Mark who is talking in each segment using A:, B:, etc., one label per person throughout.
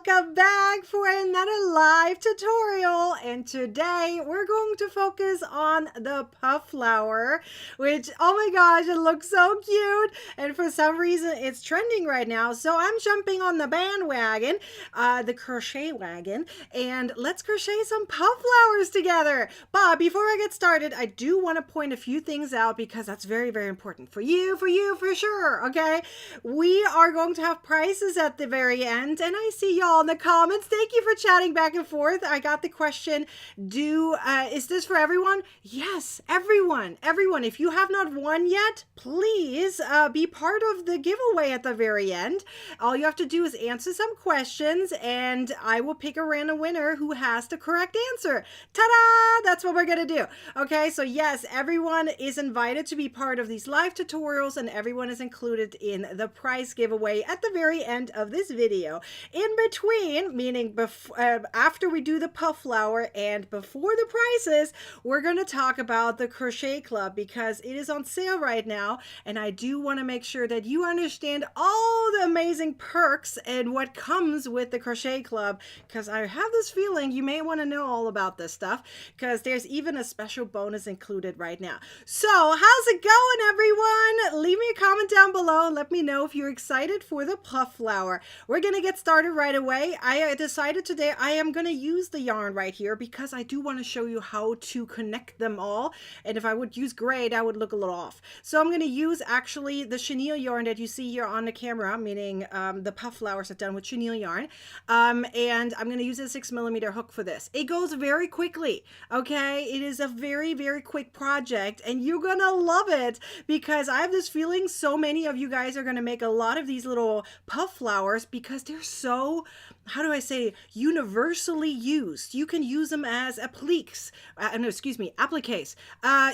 A: welcome back for another live tutorial. And today we're going to focus on the puff flower, which, oh my gosh, it looks so cute. And for some reason it's trending right now. So I'm jumping on the bandwagon, the crochet wagon, and let's crochet some puff flowers together. But before I get started, I do want to point a few things out because that's very, very important for you, for sure. Okay. We are going to have prizes at the very end, and I see y'all in the comments. Thank you for chatting back and forth. I got the question, is this for everyone? Yes, everyone. If you have not won yet, please be part of the giveaway at the very end. All you have to do is answer some questions, and I will pick a random winner who has the correct answer. Ta-da! That's what we're gonna do. Okay, so yes, everyone is invited to be part of these live tutorials, and everyone is included in the prize giveaway at the very end of this video. In between, meaning after we do the puff flower and before the prizes, we're going to talk about the Crochet Club because it is on sale right now, and I do want to make sure that you understand all the amazing perks and what comes with the Crochet Club, because I have this feeling you may want to know all about this stuff because there's even a special bonus included right now. So how's it going, everyone? Leave me a comment down below and let me know if you're excited for the puff flower. We're gonna get started right away. I decided today I am gonna use the yarn right here because I do want to show you how to connect them all, and if I would use gray that would look a little off. So I'm gonna use actually the chenille yarn that you see here on the camera, meaning the puff flowers are done with chenille yarn, and I'm gonna use a 6mm hook for this. It goes very quickly, okay? It is a very, very quick project, and you're gonna love it because I have this feeling so many of you guys are going to make a lot of these little puff flowers because they're so, how do I say, universally used. You can use them as appliques, appliques.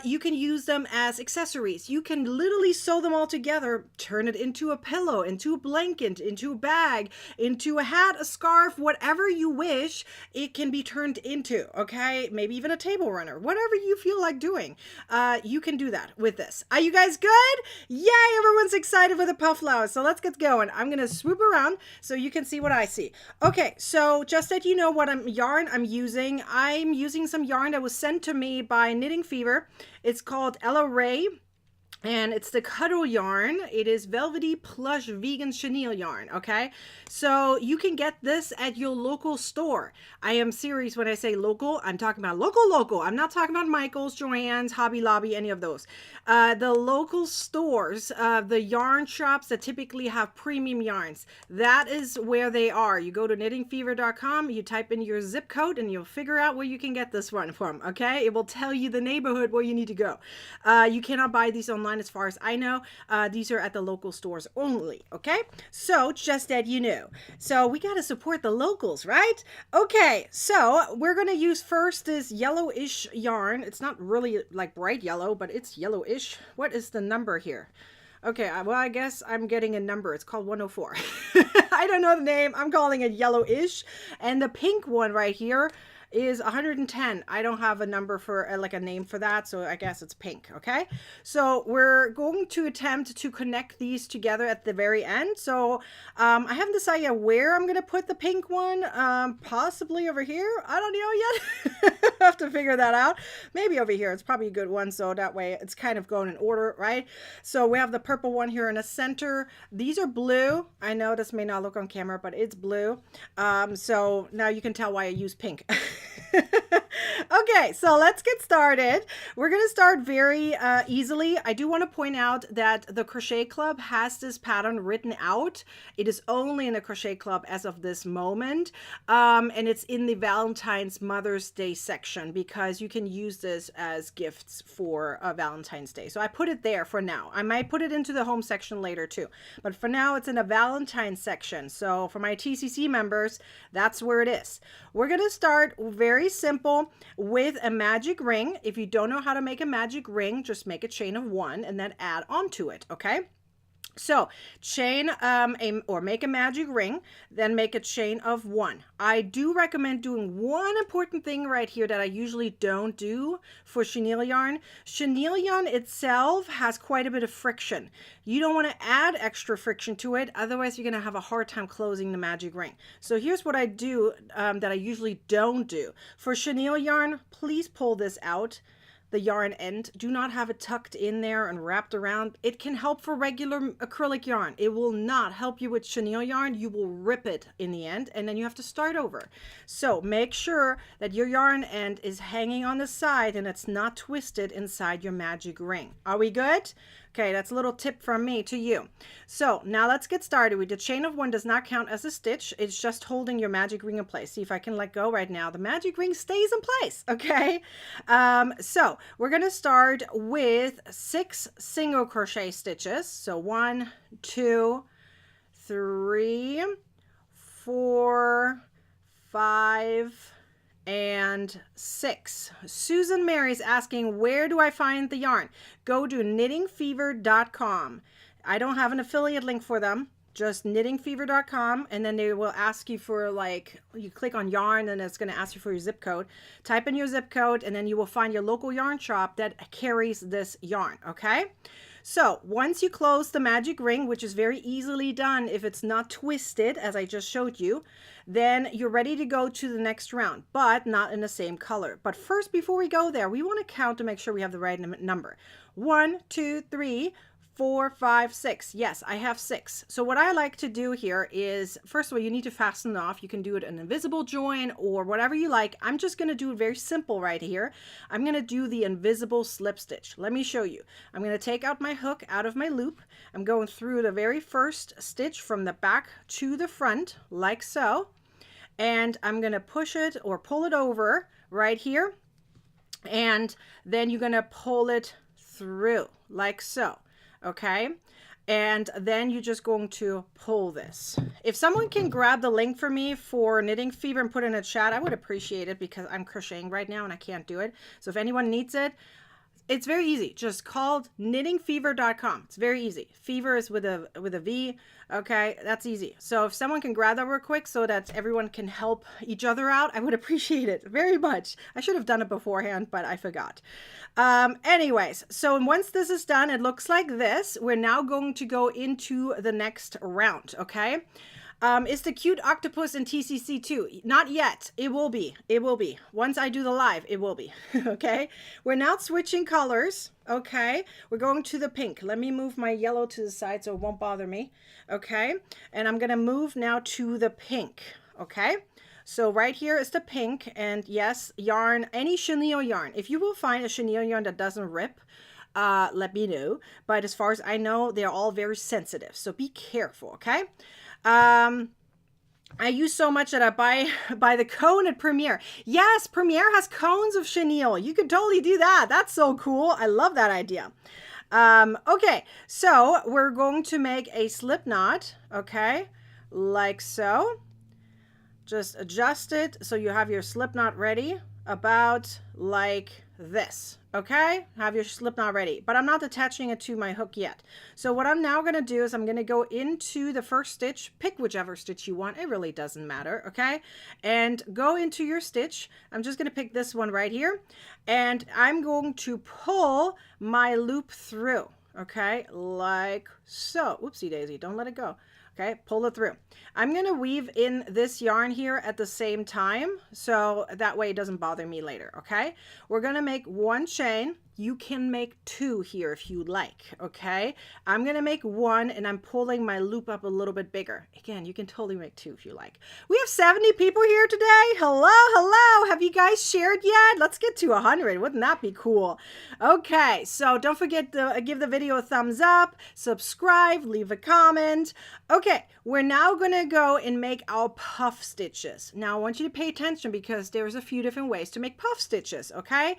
A: You can use them as accessories. You can literally sew them all together, turn it into a pillow, into a blanket, into a bag, into a hat, a scarf, whatever you wish, it can be turned into, okay? Maybe even a table runner, whatever you feel like doing. You can do that with this. Are you guys good? Yay, everyone's excited for the puff flowers. So let's get going. I'm going to swoop around so you can see what I see. Okay, so just that you know what yarn I'm using. I'm using some yarn that was sent to me by Knitting Fever. It's called Ella Ray, and it's the Cuddle yarn. It is velvety plush vegan chenille yarn. Okay, so you can get this at your local store. I am serious when I say local. I'm talking about local. I'm not talking about Michael's, Joann's, Hobby Lobby, any of those. The local stores, the yarn shops that typically have premium yarns, that is where they are. You go to knittingfever.com, you type in your zip code, and you'll figure out where you can get this one from. Okay, it will tell you the neighborhood where you need to go. You cannot buy these online as far as I know. These are at the local stores only. Okay, so just that you know. So we got to support the locals, right? Okay, so we're going to use first this yellowish yarn. It's not really like bright yellow, but it's yellowish. What is the number here? Okay, well, I guess I'm getting a number. It's called 104. I don't know the name. I'm calling it yellowish. And the pink one right here is 110. I don't have a number for like a name for that, so I guess it's pink. Okay, so we're going to attempt to connect these together at the very end. So I haven't decided yet where I'm going to put the pink one. Possibly over here. I don't know yet. I have to figure that out. Maybe over here. It's probably a good one, so that way it's kind of going in order, right? So we have the purple one here in the center. These are blue. I know this may not look on camera, but it's blue. So now you can tell why I use pink. Okay, so let's get started. We're going to start very easily. I do want to point out that the Crochet Club has this pattern written out. It is only in the Crochet Club as of this moment, and it's in the Valentine's Mother's Day section because you can use this as gifts for Valentine's Day. So I put it there for now. I might put it into the home section later too, but for now it's in a Valentine's section. So for my TCC members, that's where it is. We're going to start very simple with a magic ring. If you don't know how to make a magic ring, just make a chain of 1 and then add onto it, okay? So chain or make a magic ring, then make a chain of 1. I do recommend doing one important thing right here that I usually don't do for chenille yarn. Chenille yarn itself has quite a bit of friction. You don't want to add extra friction to it, otherwise you're going to have a hard time closing the magic ring. So here's what I do that I usually don't do. For chenille yarn, please pull this out. The yarn end. Do not have it tucked in there and wrapped around. It can help for regular acrylic yarn. It will not help you with chenille yarn. You will rip it in the end, and then you have to start over. So make sure that your yarn end is hanging on the side and it's not twisted inside your magic ring. Are we good? Okay, that's a little tip from me to you. So now let's get started. The chain of 1 does not count as a stitch. It's just holding your magic ring in place. See if I can let go right now. The magic ring stays in place, okay? So we're gonna start with 6 single crochet stitches. So 1, 2, 3, 4, 5, and 6. Susan Mary's asking, where do I find the yarn? Go to knittingfever.com. I don't have an affiliate link for them, just knittingfever.com, and then they will ask you for, like, you click on yarn and it's going to ask you for your zip code. Type in your zip code and then you will find your local yarn shop that carries this yarn, okay? So once you close the magic ring, which is very easily done if it's not twisted, as I just showed you, then you're ready to go to the next round, but not in the same color. But first, before we go there, we want to count to make sure we have the right number. 1, 2, 3, 4, 5, 6. Yes, I have 6. So what I like to do here is, first of all, you need to fasten it off. You can do it an invisible join or whatever you like. I'm just going to do it very simple right here. I'm going to do the invisible slip stitch. Let me show you. I'm going to take out my hook out of my loop. I'm going through the very first stitch from the back to the front, like so. And I'm going to push it or pull it over right here. And then you're going to pull it through like so. Okay, and then you're just going to pull this. If someone can grab the link for me for Knitting Fever and put it in a chat, I would appreciate it because I'm crocheting right now and I can't do it. So if anyone needs it, it's very easy. Just call knittingfever.com. It's very easy. Fever is with a V. Okay, that's easy. So if someone can grab that real quick so that everyone can help each other out, I would appreciate it very much. I should have done it beforehand, but I forgot. Anyways, so once this is done, it looks like this. We're now going to go into the next round, okay? Is the cute octopus in TCC too? Not yet. It will be. It will be. Once I do the live, it will be. Okay. We're now switching colors. Okay. We're going to the pink. Let me move my yellow to the side so it won't bother me. Okay. And I'm going to move now to the pink. Okay. So right here is the pink, and yes, yarn, any chenille yarn. If you will find a chenille yarn that doesn't rip, let me know. But as far as I know, they're all very sensitive. So be careful. Okay. I use so much that I buy the cone at Premiere. Yes, Premiere has cones of chenille. You could totally do that. That's so cool. I love that idea. Okay, so we're going to make a slip knot, okay, like so. Just adjust it so you have your slip knot ready, about like this. Okay, have your slip knot ready, but I'm not attaching it to my hook yet. So what I'm now going to do is I'm going to go into the first stitch, pick whichever stitch you want, it really doesn't matter, okay, and go into your stitch. I'm just going to pick this one right here, and I'm going to pull my loop through, okay, like so. Whoopsie daisy, don't let it go. Okay, pull it through. I'm going to weave in this yarn here at the same time, so that way it doesn't bother me later, okay? We're going to make one chain. You can make 2 here if you like, okay? I'm going to make 1, and I'm pulling my loop up a little bit bigger. Again, you can totally make 2 if you like. We have 70 people here today. Hello, hello. Have you guys shared yet? Let's get to 100. Wouldn't that be cool? Okay, so don't forget to give the video a thumbs up, subscribe, leave a comment. Okay, we're now going to go and make our puff stitches. Now, I want you to pay attention because there's a few different ways to make puff stitches, okay?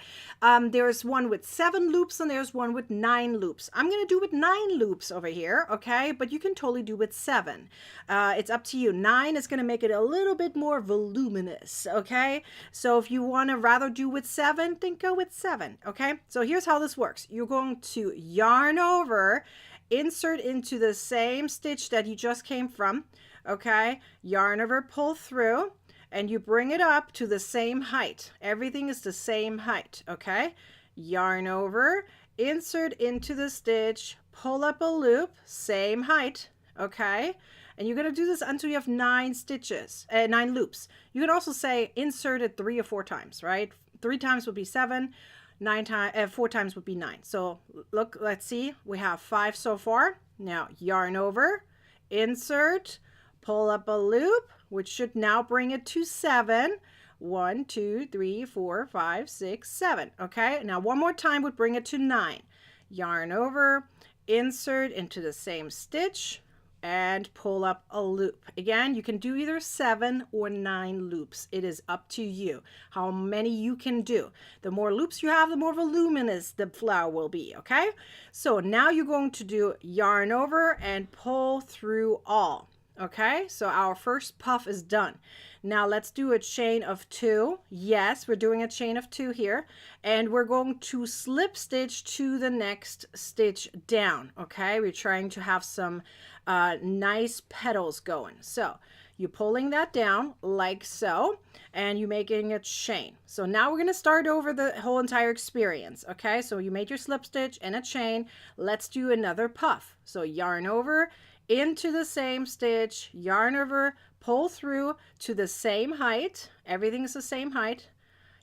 A: There's one with 7 loops and there's one with 9 loops. I'm going to do with 9 loops over here, okay? But you can totally do with 7. It's up to you. 9 is going to make it a little bit more voluminous, okay? So if you want to rather do with 7, then go with 7, okay? So here's how this works. You're going to yarn over insert into the same stitch that you just came from, okay? Yarn over, pull through, and you bring it up to the same height. Everything is the same height, okay? Yarn over, insert into the stitch, pull up a loop, same height, okay? And you're going to do this until you have 9 stitches, 9 loops. You can also say insert it 3 or 4 times, right? 3 times would be 7, 4 times would be 9. So look, let's see, we have 5 so far. Now yarn over, insert, pull up a loop, which should now bring it to 7. 1, 2, 3, 4, 5, 6, 7. Okay, now one more time would bring it to 9. Yarn over, insert into the same stitch, and pull up a loop. Again, you can do either 7 or 9 loops. It is up to you how many you can do. The more loops you have, the more voluminous the flower will be, okay? So now you're going to do yarn over and pull through all. Okay, so our first puff is done. Now let's do a chain of 2. Yes, we're doing a chain of 2 here, and we're going to slip stitch to the next stitch down. Okay, we're trying to have some nice petals going. So you're pulling that down like so, and you're making a chain. So now we're going to start over the whole entire experience. Okay, so you made your slip stitch and a chain. Let's do another puff. So yarn over, into the same stitch, yarn over, pull through to the same height. Everything is the same height.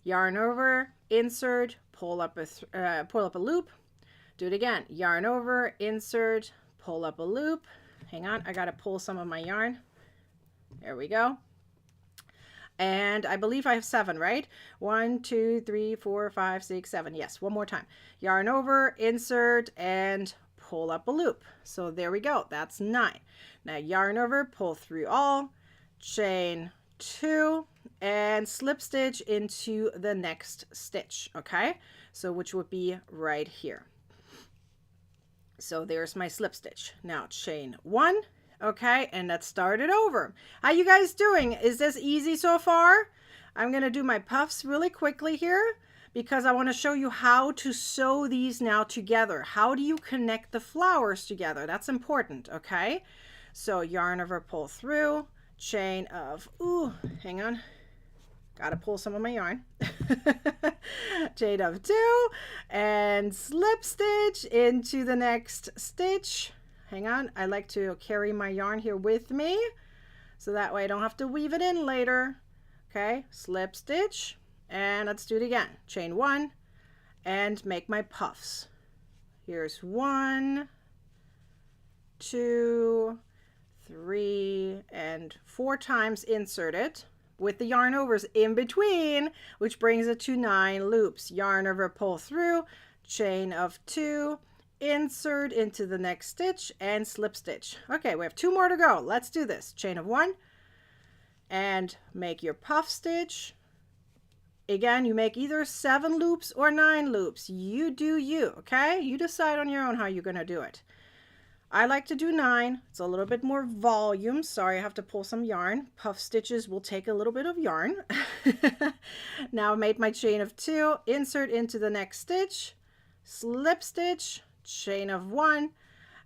A: Yarn over, insert, pull up a loop. Do it again. Yarn over, insert, pull up a loop. Hang on, I gotta pull some of my yarn. There we go. And I believe I have 7, right? 1, 2, 3, 4, 5, 6, 7. Yes, one more time. Yarn over, insert, and pull up a loop. So there we go. That's 9. Now yarn over, pull through all, chain 2, and slip stitch into the next stitch. Okay, so which would be right here. So there's my slip stitch. Now chain 1. Okay, and let's start it over. How you guys doing? Is this easy so far? I'm gonna do my puffs really quickly here, because I want to show you how to sew these now together. How do you connect the flowers together? That's important, okay? So yarn over, pull through, chain of, hang on, gotta pull some of my yarn. Chain of 2, and slip stitch into the next stitch. Hang on, I like to carry my yarn here with me, so that way I don't have to weave it in later. Okay, slip stitch. And let's do it again. Chain 1 and make my puffs. Here's 1, 2, 3, and 4 times inserted with the yarn overs in between, which brings it to 9 loops. Yarn over, pull through, chain of 2, insert into the next stitch, and slip stitch. Okay, we have 2 more to go. Let's do this. Chain of 1 and make your puff stitch. Again, you make either 7 loops or 9 loops. You do you, okay? You decide on your own how you're going to do it. I like to do 9. It's a little bit more volume. Sorry, I have to pull some yarn. Puff stitches will take a little bit of yarn. Now I made my chain of 2, insert into the next stitch, slip stitch, chain of 1,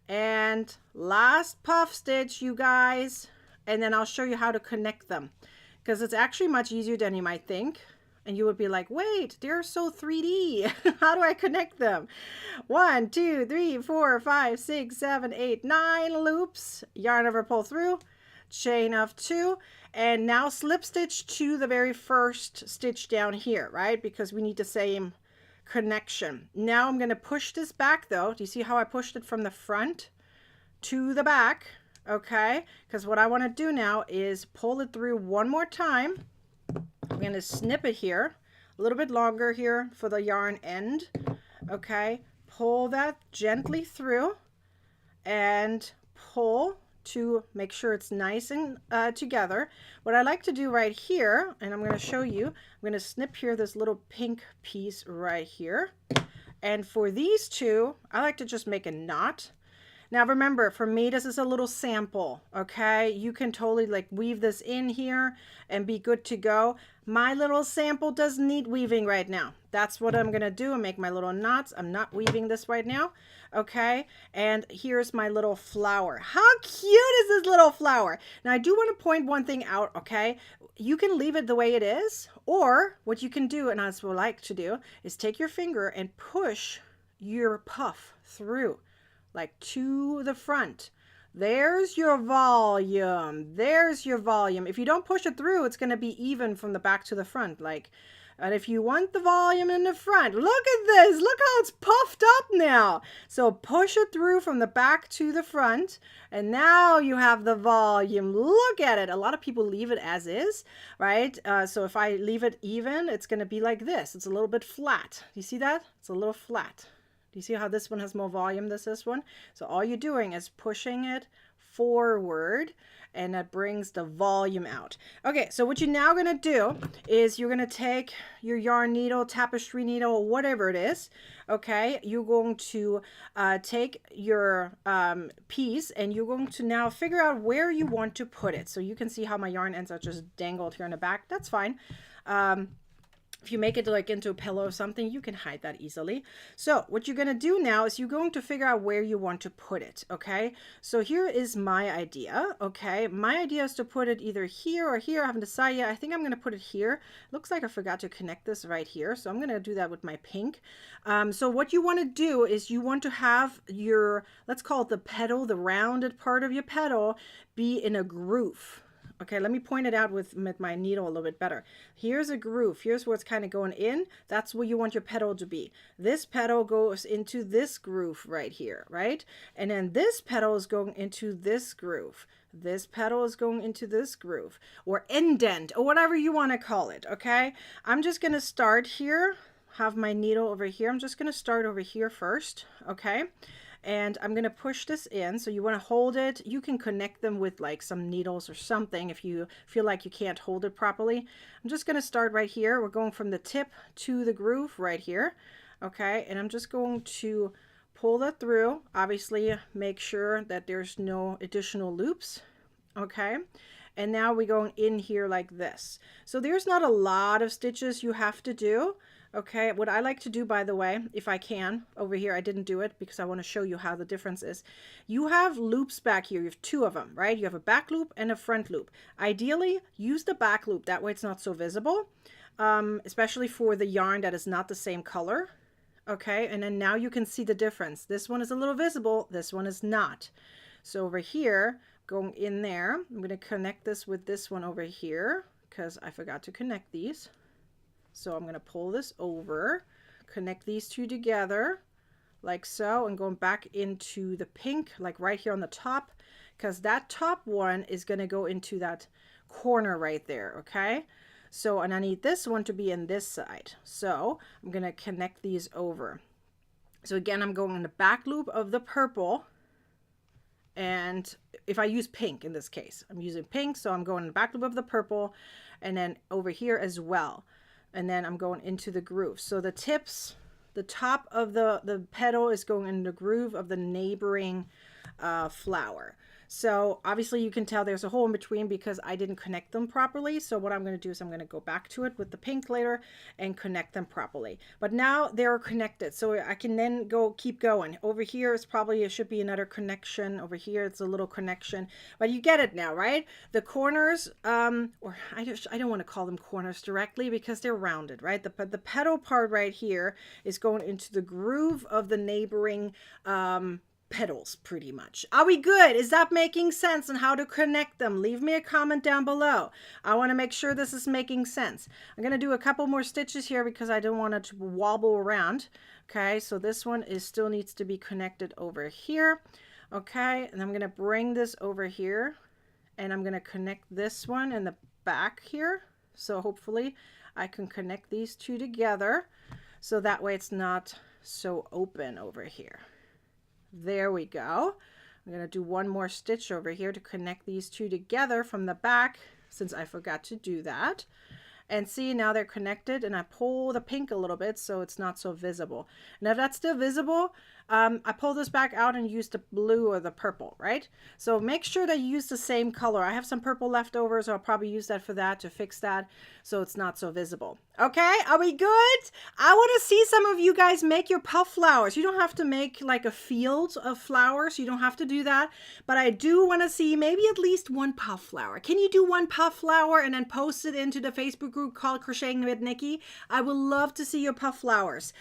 A: and last puff stitch, you guys. And then I'll show you how to connect them, because it's actually much easier than you might think. And you would be like, wait, they're so 3D. How do I connect them? 1, 2, 3, 4, 5, 6, 7, 8, 9 loops. Yarn over, pull through, chain of 2, and now slip stitch to the very first stitch down here, right? Because we need the same connection. Now I'm going to push this back though. Do you see how I pushed it from the front to the back? Okay, because what I want to do now is pull it through one more time. I'm going to snip it here, a little bit longer here for the yarn end. Okay, pull that gently through and pull to make sure it's nice and together. What I like to do right here, and I'm going to show you, I'm going to snip here this little pink piece right here. And for these 2, I like to just make a knot. Now remember, for me, this is a little sample, okay? You can totally like weave this in here and be good to go. My little sample doesn't need weaving right now. that's what I'm gonna do and make my little knots. I'm not weaving this right now. Okay, and here's my little flower. How cute is this little flower? Now I do want to point one thing out. Okay, you can leave it the way it is, or what you can do, and I would like to do, is take your finger and push your puff through, like to the front. There's your volume. There's your volume. If you don't push it through, it's going to be even from the back to the front. Like, and if you want the volume in the front, look at this. Look how it's puffed up now. So push it through from the back to the front. And now you have the volume. Look at it. A lot of people leave it as is, right? So if I leave it even, it's going to be like this. It's a little bit flat. You see that? It's a little flat. Do you see how this one has more volume than this one? So all you're doing is pushing it forward, and that brings the volume out. Okay, so what you're now going to do is you're going to take your yarn needle, tapestry needle, whatever it is. Okay, you're going to take your piece, and you're going to now figure out where you want to put it. So you can see how my yarn ends up just dangled here in the back. That's fine. If you make it like into a pillow or something, you can hide that easily. So what you're going to do now is you're going to figure out where you want to put it. Okay, so here is my idea. Okay, my idea is to put it either here or here. I haven't decided yet. I think I'm going to put it here. Looks like I forgot to connect this right here, so I'm going to do that with my pink. So what you want to do is you want to have your, let's call it the petal, the rounded part of your petal, be in a groove. Okay, let me point it out with my needle a little bit better. Here's a groove. Here's where it's kind of going in. That's where you want your petal to be. This petal goes into this groove right here, right? And then this petal is going into this groove. This petal is going into this groove, or indent, or whatever you want to call it, okay? I'm just going to start here, have my needle over here. I'm just going to start over here first, okay? And I'm going to push this in. So you want to hold it. You can connect them with like some needles or something if you feel like you can't hold it properly. I'm just going to start right here. We're going from the tip to the groove right here. Okay, and I'm just going to pull that through. Obviously, make sure that there's no additional loops. Okay, and now we're going in here like this. So there's not a lot of stitches you have to do. Okay, what I like to do, by the way, if I can, over here, I didn't do it because I want to show you how the difference is. You have loops back here. You have two of them, right? You have a back loop and a front loop. Ideally, use the back loop. That way it's not so visible, especially for the yarn that is not the same color. Okay, and then now you can see the difference. This one is a little visible. This one is not. So over here, going in there, I'm going to connect this with this one over here because I forgot to connect these. So I'm going to pull this over, connect these two together like so, and going back into the pink, like right here on the top, because that top one is going to go into that corner right there. Okay, so, and I need this one to be in this side. So I'm going to connect these over. So again, I'm going in the back loop of the purple. And if I use pink in this case, I'm using pink. So I'm going in the back loop of the purple, and then over here as well. And then I'm going into the groove. So the tips, the top of the petal is going in the groove of the neighboring flower. So obviously you can tell there's a hole in between because I didn't connect them properly. So what I'm going to do is I'm going to go back to it with the pink later and connect them properly. But now they're connected. So I can then keep going. Over here it's probably, it should be another connection. Over here it's a little connection. But you get it now, right? The corners, or I don't want to call them corners directly because they're rounded, right? The petal part right here is going into the groove of the neighboring petals pretty much. Are we good? Is that making sense on how to connect them? Leave me a comment down below. I want to make sure this is making sense. I'm going to do a couple more stitches here because I don't want it to wobble around. Okay, so this one still needs to be connected over here. Okay, and I'm going to bring this over here, and I'm going to connect this one in the back here. So hopefully I can connect these two together so that way it's not so open over here. There we go. I'm going to do one more stitch over here to connect these two together from the back since I forgot to do that. And see, now they're connected, and I pull the pink a little bit so it's not so visible. Now if that's still visible, I pull this back out and use the blue or the purple, right? So make sure that you use the same color. I have some purple left over, so I'll probably use that for that to fix that so it's not so visible. Okay, are we good? I want to see some of you guys make your puff flowers. You don't have to make like a field of flowers. You don't have to do that. But I do want to see maybe at least one puff flower. Can you do one puff flower and then post it into the Facebook group called Crocheting with Nicki? I would love to see your puff flowers.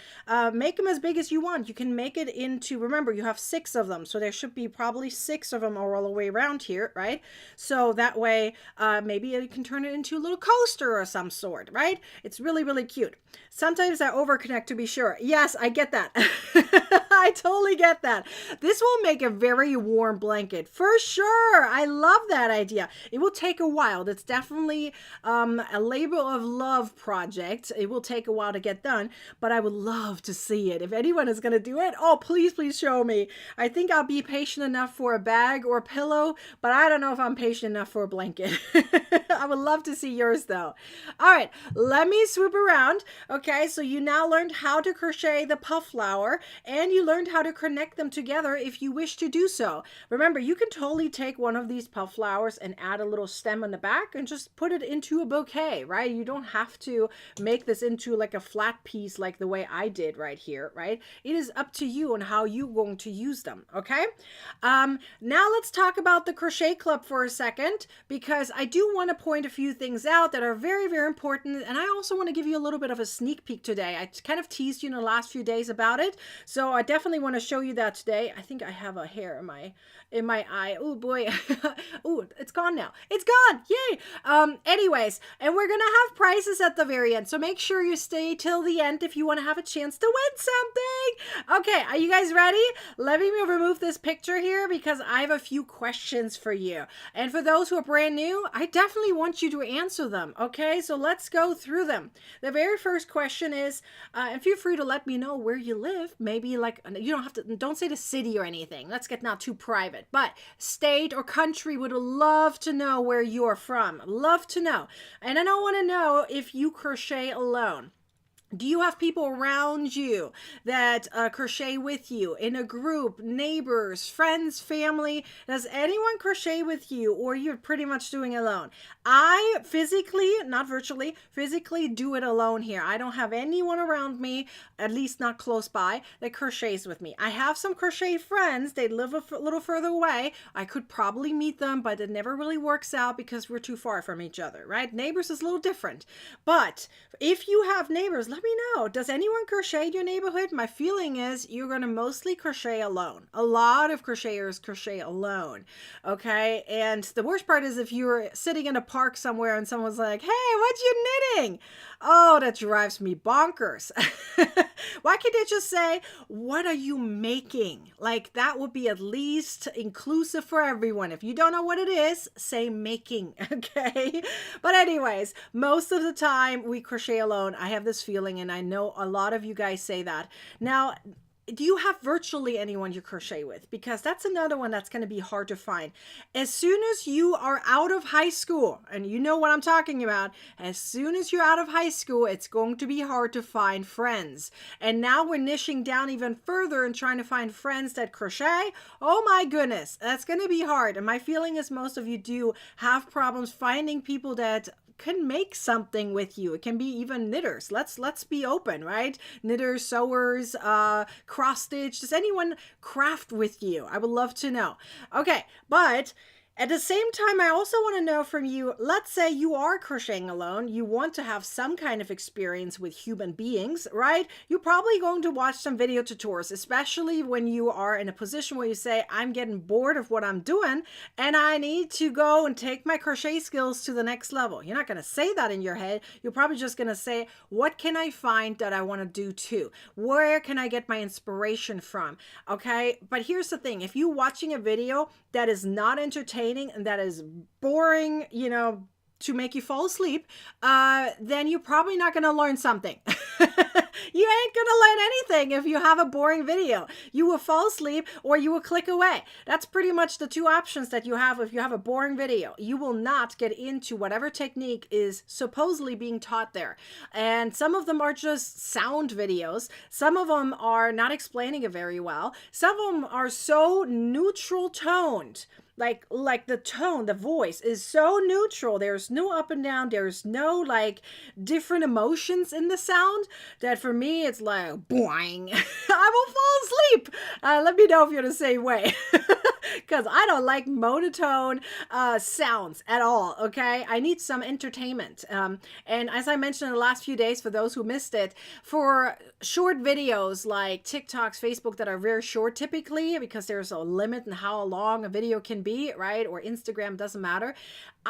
A: Make them as big as you want. You can make it into, remember, you have 6 of them. So there should be probably 6 of them all the way around here, right? So that way, maybe you can turn it into a little coaster or some sort, right? It's really, really cute. Sometimes I overconnect, to be sure. Yes, I get that. I totally get that. This will make a very warm blanket for sure. I love that idea. It will take a while. That's definitely a labor of love project. It will take a while to get done, but I would love to see it. If anyone is going to do it, oh, please, please show me. I think I'll be patient enough for a bag or a pillow, but I don't know if I'm patient enough for a blanket. I would love to see yours though. All right, let me swoop around. Okay, so you now learned how to crochet the puff flower, and you learned how to connect them together if you wish to do so. Remember, you can totally take one of these puff flowers and add a little stem on the back and just put it into a bouquet, right? You don't have to make this into like a flat piece like the way I did right here, right? It is up to you on how you're going to use them, okay? Now let's talk about the Crochet Club for a second, because I do want to point a few things out that are very, very important, and I also want to give you a little bit of a sneak peek today. I kind of teased you in the last few days about it, so I definitely want to show you that today. I think I have a hair in my eye. Oh boy. Oh, it's gone now. It's gone. Yay. Anyways, and we're gonna have prizes at the very end, so make sure you stay till the end if you want to have a chance to win something. Okay, are you guys ready? Let me remove this picture here because I have a few questions for you, and for those who are brand new, I definitely want you to answer them. Okay, so let's go through them. The very first question is, and feel free to let me know where you live. Maybe like, you don't have to, don't say the city or anything. Let's get not too private, but state or country. Would love to know where you're from. Love to know. And I don't want to know if you crochet alone. Do you have people around you that crochet with you in a group, neighbors, friends, family? Does anyone crochet with you, or you're pretty much doing it alone? I physically, not virtually, physically do it alone here. I don't have anyone around me, at least not close by, that crochets with me. I have some crochet friends. They live a little further away. I could probably meet them, but it never really works out because we're too far from each other, right? Neighbors is a little different. But if you have neighbors, let me know. Does anyone crochet in your neighborhood? My feeling is you're going to mostly crochet alone. A lot of crocheters crochet alone. Okay. And the worst part is if you're sitting in a park somewhere and someone's like, hey, what you knitting? Oh, that drives me bonkers. Why can't they just say, what are you making? Like that would be at least inclusive for everyone. If you don't know what it is, say making. Okay. But anyways, most of the time we crochet alone. I have this feeling, and I know a lot of you guys say that. Now, do you have virtually anyone you crochet with? Because that's another one that's going to be hard to find. As soon as you are out of high school, and you know what I'm talking about, as soon as you're out of high school, it's going to be hard to find friends. And now we're niching down even further and trying to find friends that crochet. Oh my goodness, that's going to be hard. And my feeling is most of you do have problems finding people that can make something with you. It can be even knitters. Let's be open, right? Knitters, sewers, cross stitch. Does anyone craft with you? I would love to know. Okay, but at the same time, I also want to know from you, let's say you are crocheting alone, you want to have some kind of experience with human beings, right? You're probably going to watch some video tutorials, especially when you are in a position where you say, I'm getting bored of what I'm doing and I need to go and take my crochet skills to the next level. You're not going to say that in your head. You're probably just going to say, what can I find that I want to do too? Where can I get my inspiration from? Okay, but here's the thing. If you're watching a video that is not entertaining and that is boring, you know, to make you fall asleep, then you're probably not going to learn something. You ain't going to learn anything if you have a boring video. You will fall asleep or you will click away. That's pretty much the two options that you have if you have a boring video. You will not get into whatever technique is supposedly being taught there. And some of them are just sound videos. Some of them are not explaining it very well. Some of them are so neutral toned. Like the tone, the voice is so neutral. There's no up and down. There's no like different emotions in the sound that for me, it's like, boing, I will fall asleep. Let me know if you're the same way. Because I don't like monotone sounds at all, okay? I need some entertainment. And as I mentioned in the last few days, for those who missed it, for short videos like TikToks, Facebook that are very short typically, because there's a limit in how long a video can be, right? Or Instagram, doesn't matter.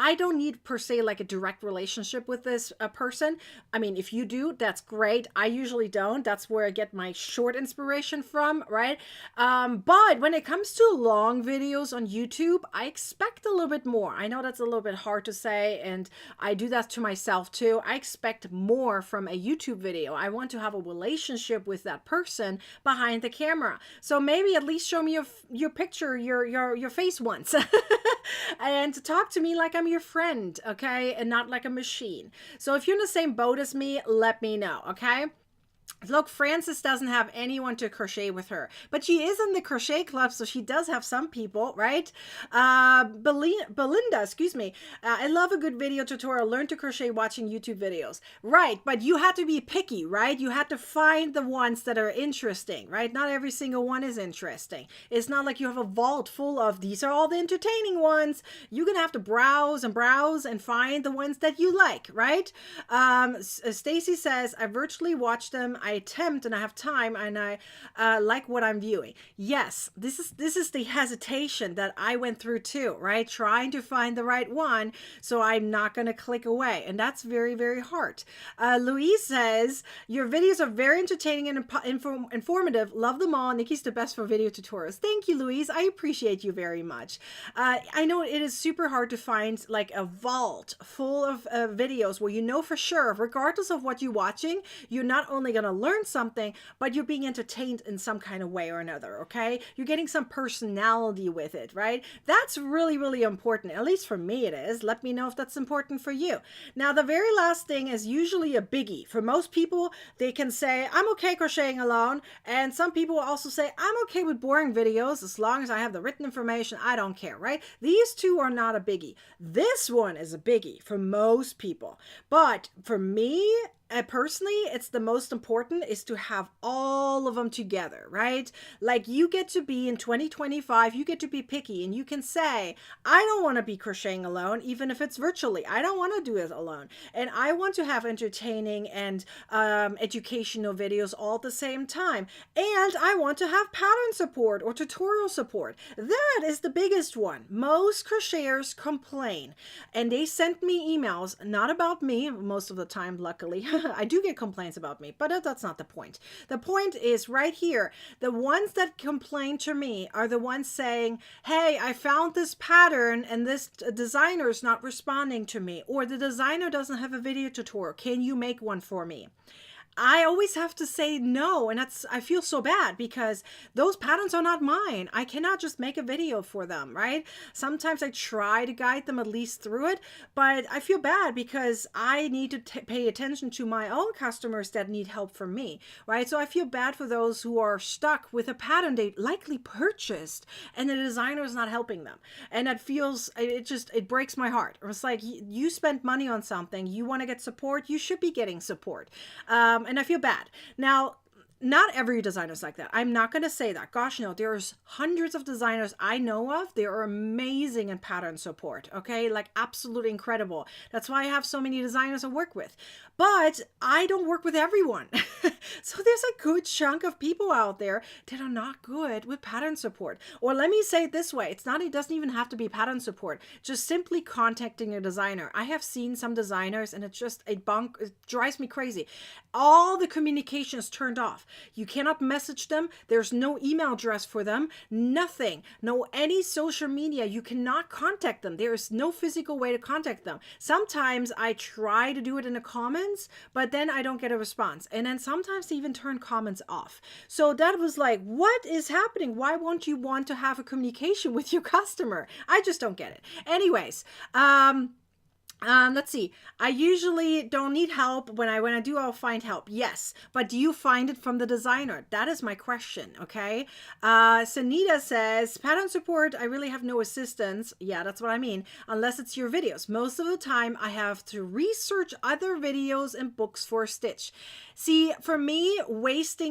A: I don't need per se like a direct relationship with this person. I mean, if you do, that's great. I usually don't. That's where I get my short inspiration from, right? But when it comes to long videos on YouTube, I expect a little bit more. I know that's a little bit hard to say, and I do that to myself too. I expect more from a YouTube video. I want to have a relationship with that person behind the camera. So maybe at least show me your picture, your face once. And talk to me like I'm your friend, okay? And not like a machine. So if you're in the same boat as me, let me know, okay? Look, Frances doesn't have anyone to crochet with her, but she is in the Crochet Club, so she does have some people, right? Belinda, excuse me. I love a good video tutorial. Learn to crochet watching YouTube videos. Right, but you have to be picky, right? You have to find the ones that are interesting, right? Not every single one is interesting. It's not like you have a vault full of these are all the entertaining ones. You're going to have to browse and find the ones that you like, right? Stacy says, I virtually watch them. I attempt and I have time and I like what I'm viewing. Yes, this is the hesitation that I went through too, right? Trying to find the right one so I'm not going to click away. And that's very, very hard. Louise says, your videos are very entertaining and informative. Love them all. Nicki's the best for video tutorials. Thank you, Louise. I appreciate you very much. I know it is super hard to find like a vault full of videos where you know for sure, regardless of what you're watching, you're not only going to learn something, but you're being entertained in some kind of way or another, okay? You're getting some personality with it, right? That's really, really important. At least for me it is. Let me know if that's important for you. Now, the very last thing is usually a biggie. For most people, they can say, I'm okay crocheting alone. And some people will also say, I'm okay with boring videos as long as I have the written information. I don't care, right? These two are not a biggie. This one is a biggie for most people. But for me, personally, it's the most important is to have all of them together, right? Like you get to be in 2025, you get to be picky and you can say, I don't want to be crocheting alone, even if it's virtually. I don't want to do it alone. And I want to have entertaining and educational videos all at the same time. And I want to have pattern support or tutorial support. That is the biggest one. Most crocheters complain and they send me emails, not about me most of the time, luckily. I do get complaints about me, but that's not the point. The point is right here. The ones that complain to me are the ones saying, hey, I found this pattern and this designer is not responding to me, or the designer doesn't have a video tutorial. Can you make one for me? I always have to say no, and I feel so bad because those patterns are not mine. I cannot just make a video for them, right? Sometimes I try to guide them at least through it, but I feel bad because I need to pay attention to my own customers that need help from me, right? So I feel bad for those who are stuck with a pattern they likely purchased and the designer is not helping them. And it breaks my heart. It's like you spent money on something, you want to get support, you should be getting support. And I feel bad. Now, not every designer is like that. I'm not going to say that. Gosh, no, there's hundreds of designers I know of. They are amazing in pattern support. Okay. Like absolutely incredible. That's why I have so many designers I work with, but I don't work with everyone. So there's a good chunk of people out there that are not good with pattern support. Or let me say it this way. It doesn't even have to be pattern support. Just simply contacting a designer. I have seen some designers and it drives me crazy. All the communication is turned off. You cannot message them. There's no email address for them, nothing, no any social media. You cannot contact them. There is no physical way to contact them. Sometimes I try to do it in the comments, but then I don't get a response. And then sometimes they even turn comments off. So that was like, what is happening? Why won't you want to have a communication with your customer? I just don't get it. Anyways, let's see. I usually don't need help. When I do, I'll find help. Yes. But do you find it from the designer? That is my question. Okay. Sanita says, pattern support, I really have no assistance. Yeah, that's what I mean. Unless it's your videos. Most of the time I have to research other videos and books for a stitch. See, for me,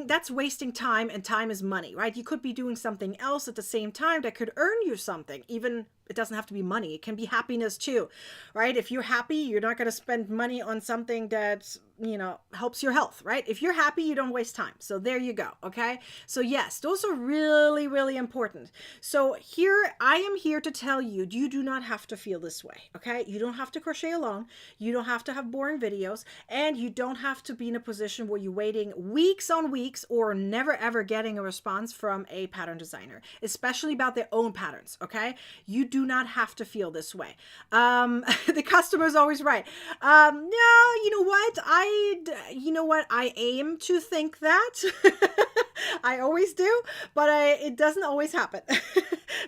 A: that's wasting time, and time is money, right? You could be doing something else at the same time that could earn you something. Even it doesn't have to be money. It can be happiness too, right? If you're happy, you're not going to spend money on something that's, helps your health, right? If you're happy, you don't waste time. So there you go. Okay. So yes, those are really, really important. So I am here to tell you, you do not have to feel this way. Okay. You don't have to crochet alone. You don't have to have boring videos, and you don't have to be in a position where you're waiting weeks on weeks or never ever getting a response from a pattern designer, especially about their own patterns. Okay. You do not have to feel this way. The customer is always right. No, you know what? I aim to think that. I always do, but it doesn't always happen.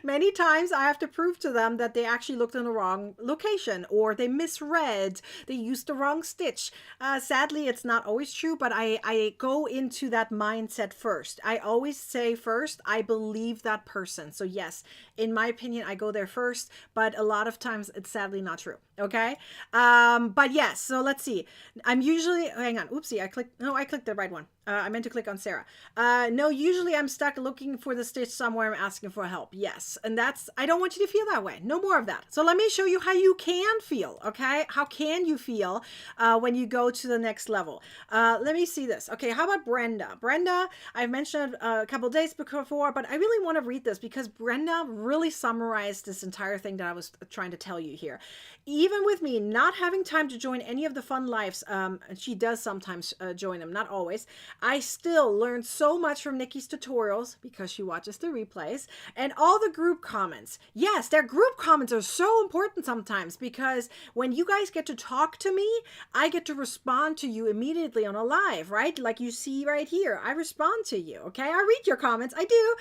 A: Many times I have to prove to them that they actually looked in the wrong location, or they misread, they used the wrong stitch. Sadly, it's not always true, but I go into that mindset first. I always say first, I believe that person. So yes, in my opinion, I go there first, but a lot of times it's sadly not true. Okay. But yes, so let's see. I'm usually, hang on. Oopsie. I clicked the right one. I meant to click on Sarah. No, usually I'm stuck looking for the stitch somewhere. I'm asking for help. Yes. And I don't want you to feel that way. No more of that. So let me show you how you can feel. Okay. How can you feel when you go to the next level? Let me see this. Okay. How about Brenda? Brenda, I've mentioned a couple days before, but I really want to read this because Brenda really summarized this entire thing that I was trying to tell you here. Even with me not having time to join any of the fun lives, she does sometimes join them, not always, I still learned so much from Nicki's tutorials because she watches the replays, and all the group comments. Yes, their group comments are so important sometimes because when you guys get to talk to me, I get to respond to you immediately on a live, right? Like you see right here, I respond to you, okay? I read your comments, I do.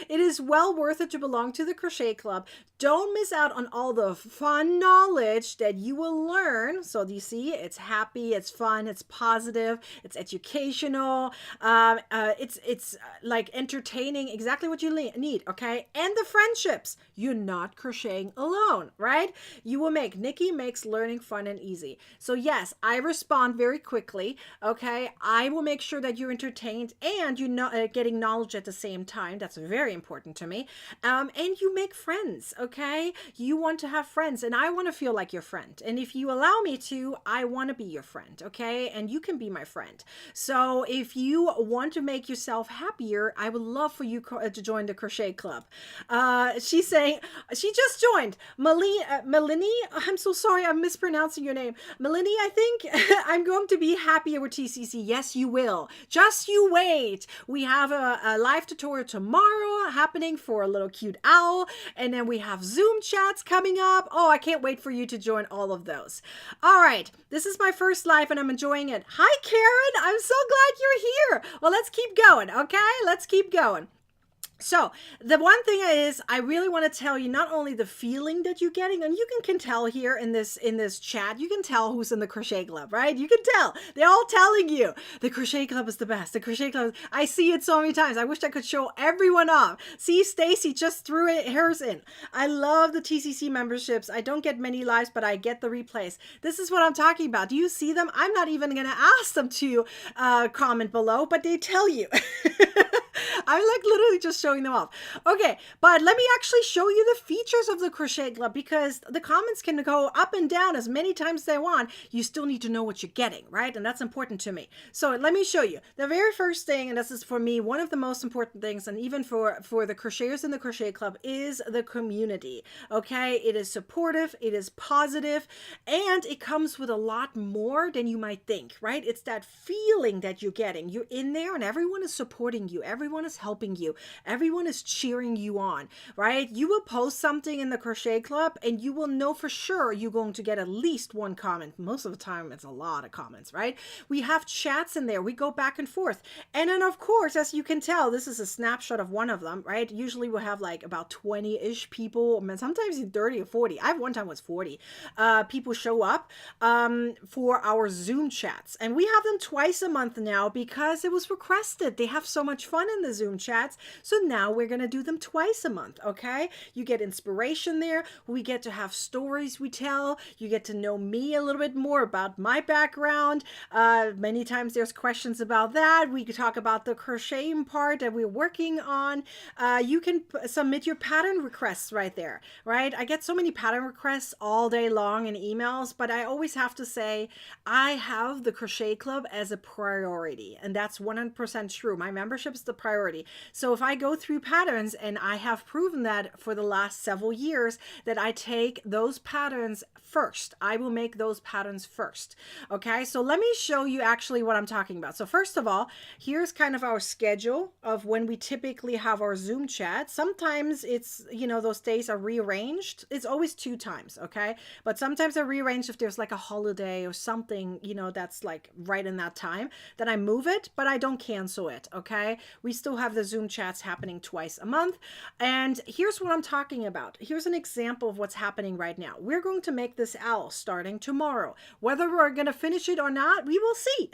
A: It is well worth it to belong to the Crochet Club. Don't miss out on all the fun knowledge that you will learn. So do you see, it's happy, it's fun, it's positive, it's educational, it's like entertaining, exactly what you need, okay? And the friendships, you're not crocheting alone, right? You will Nicki makes learning fun and easy. So yes, I respond very quickly, okay? I will make sure that you're entertained and you're getting knowledge at the same time. That's very important to me. And you make friends, okay? You want to have friends, and I want to feel like your friend. And if you allow me to, I want to be your friend, okay? And you can be my friend. So if you want to make yourself happier, I would love for you to join the Crochet Club. She's saying, she just joined. Melanie, I'm so sorry, I'm mispronouncing your name. Melanie, I think I'm going to be happier with TCC. Yes, you will. Just you wait. We have a live tutorial tomorrow happening for a little cute owl. And then we have Zoom chats coming up. Oh, I can't wait for you to join all of those. All right. This is my first live and I'm enjoying it. Hi, Karen. I'm so glad you're here. Well, let's keep going. Okay. Let's keep going. So the one thing is, I really want to tell you not only the feeling that you're getting, and you can tell here in this chat, you can tell who's in the Crochet Club, right? You can tell. They're all telling you the Crochet Club is the best. The Crochet Club, I see it so many times. I wish I could show everyone off. See, Stacy just threw hers in. I love the TCC memberships. I don't get many lives, but I get the replays. This is what I'm talking about. Do you see them? I'm not even going to ask them to comment below, but they tell you. I'm like literally just showing showing them off. Okay, but let me actually show you the features of the Crochet Club, because the comments can go up and down as many times as they want. You still need to know what you're getting, right? And that's important to me. So let me show you. The very first thing, and this is for me one of the most important things, and even for the crocheters in the Crochet Club, is the community. Okay, it is supportive, it is positive, and it comes with a lot more than you might think, right? It's that feeling that you're getting. You're in there and everyone is supporting you, everyone is helping you, everyone is cheering you on, right? You will post something in the Crochet Club and you will know for sure you're going to get at least one comment. Most of the time it's a lot of comments, right? We have chats in there, we go back and forth. And then of course, as you can tell, this is a snapshot of one of them, right? Usually we'll have like about 20-ish people, sometimes 30 or 40. I have one time was 40 people show up for our Zoom chats. And we have them twice a month now because it was requested. They have so much fun in the Zoom chats. So now we're going to do them twice a month, okay? You get inspiration there. We get to have stories we tell. You get to know me a little bit more about my background. Many times there's questions about that. We could talk about the crocheting part that we're working on. You can submit your pattern requests right there, right? I get so many pattern requests all day long in emails, but I always have to say I have the Crochet Club as a priority, and that's 100% true. My membership is the priority. So if I go through patterns, and I have proven that for the last several years, that I take those patterns first. I will make those patterns first. Okay, so let me show you actually what I'm talking about. So first of all, here's kind of our schedule of when we typically have our Zoom chat. Sometimes it's, you know, those days are rearranged. It's always 2 times, okay? But sometimes I rearrange if there's like a holiday or something, you know, that's like right in that time, then I move it, but I don't cancel it, okay? We still have the Zoom chats happening twice a month. And here's what I'm talking about. Here's an example of what's happening right now. We're going to make this owl starting tomorrow. Whether we're going to finish it or not, we will see.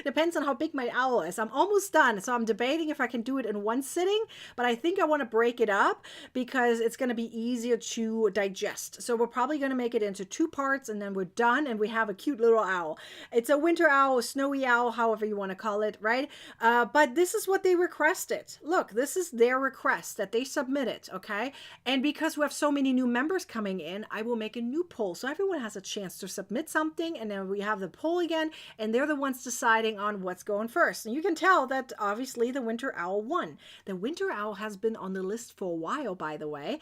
A: Depends on how big my owl is. I'm almost done, so I'm debating if I can do it in one sitting, but I think I want to break it up because it's going to be easier to digest. So we're probably going to make it into 2 parts, and then we're done, and we have a cute little owl. It's a winter owl, a snowy owl, however you want to call it, right? But this is what they requested. Look, this is their request that they submitted, okay? And because we have so many new members coming in, I will make a new poll so everyone has a chance to submit something, and then we have the poll again, and they're the ones deciding on what's going first. And you can tell that obviously the winter owl won. The winter owl has been on the list for a while, by the way,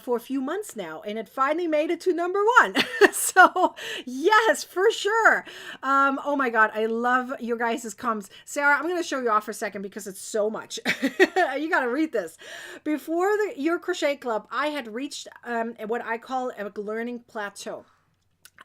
A: for a few months now, and it finally made it to number 1. So yes, for sure. Oh my God, I love your guys' comments. Sarah, I'm going to show you off for a second because it's so much. You got to read this. Before your Crochet Club, I had reached what I call a learning plateau.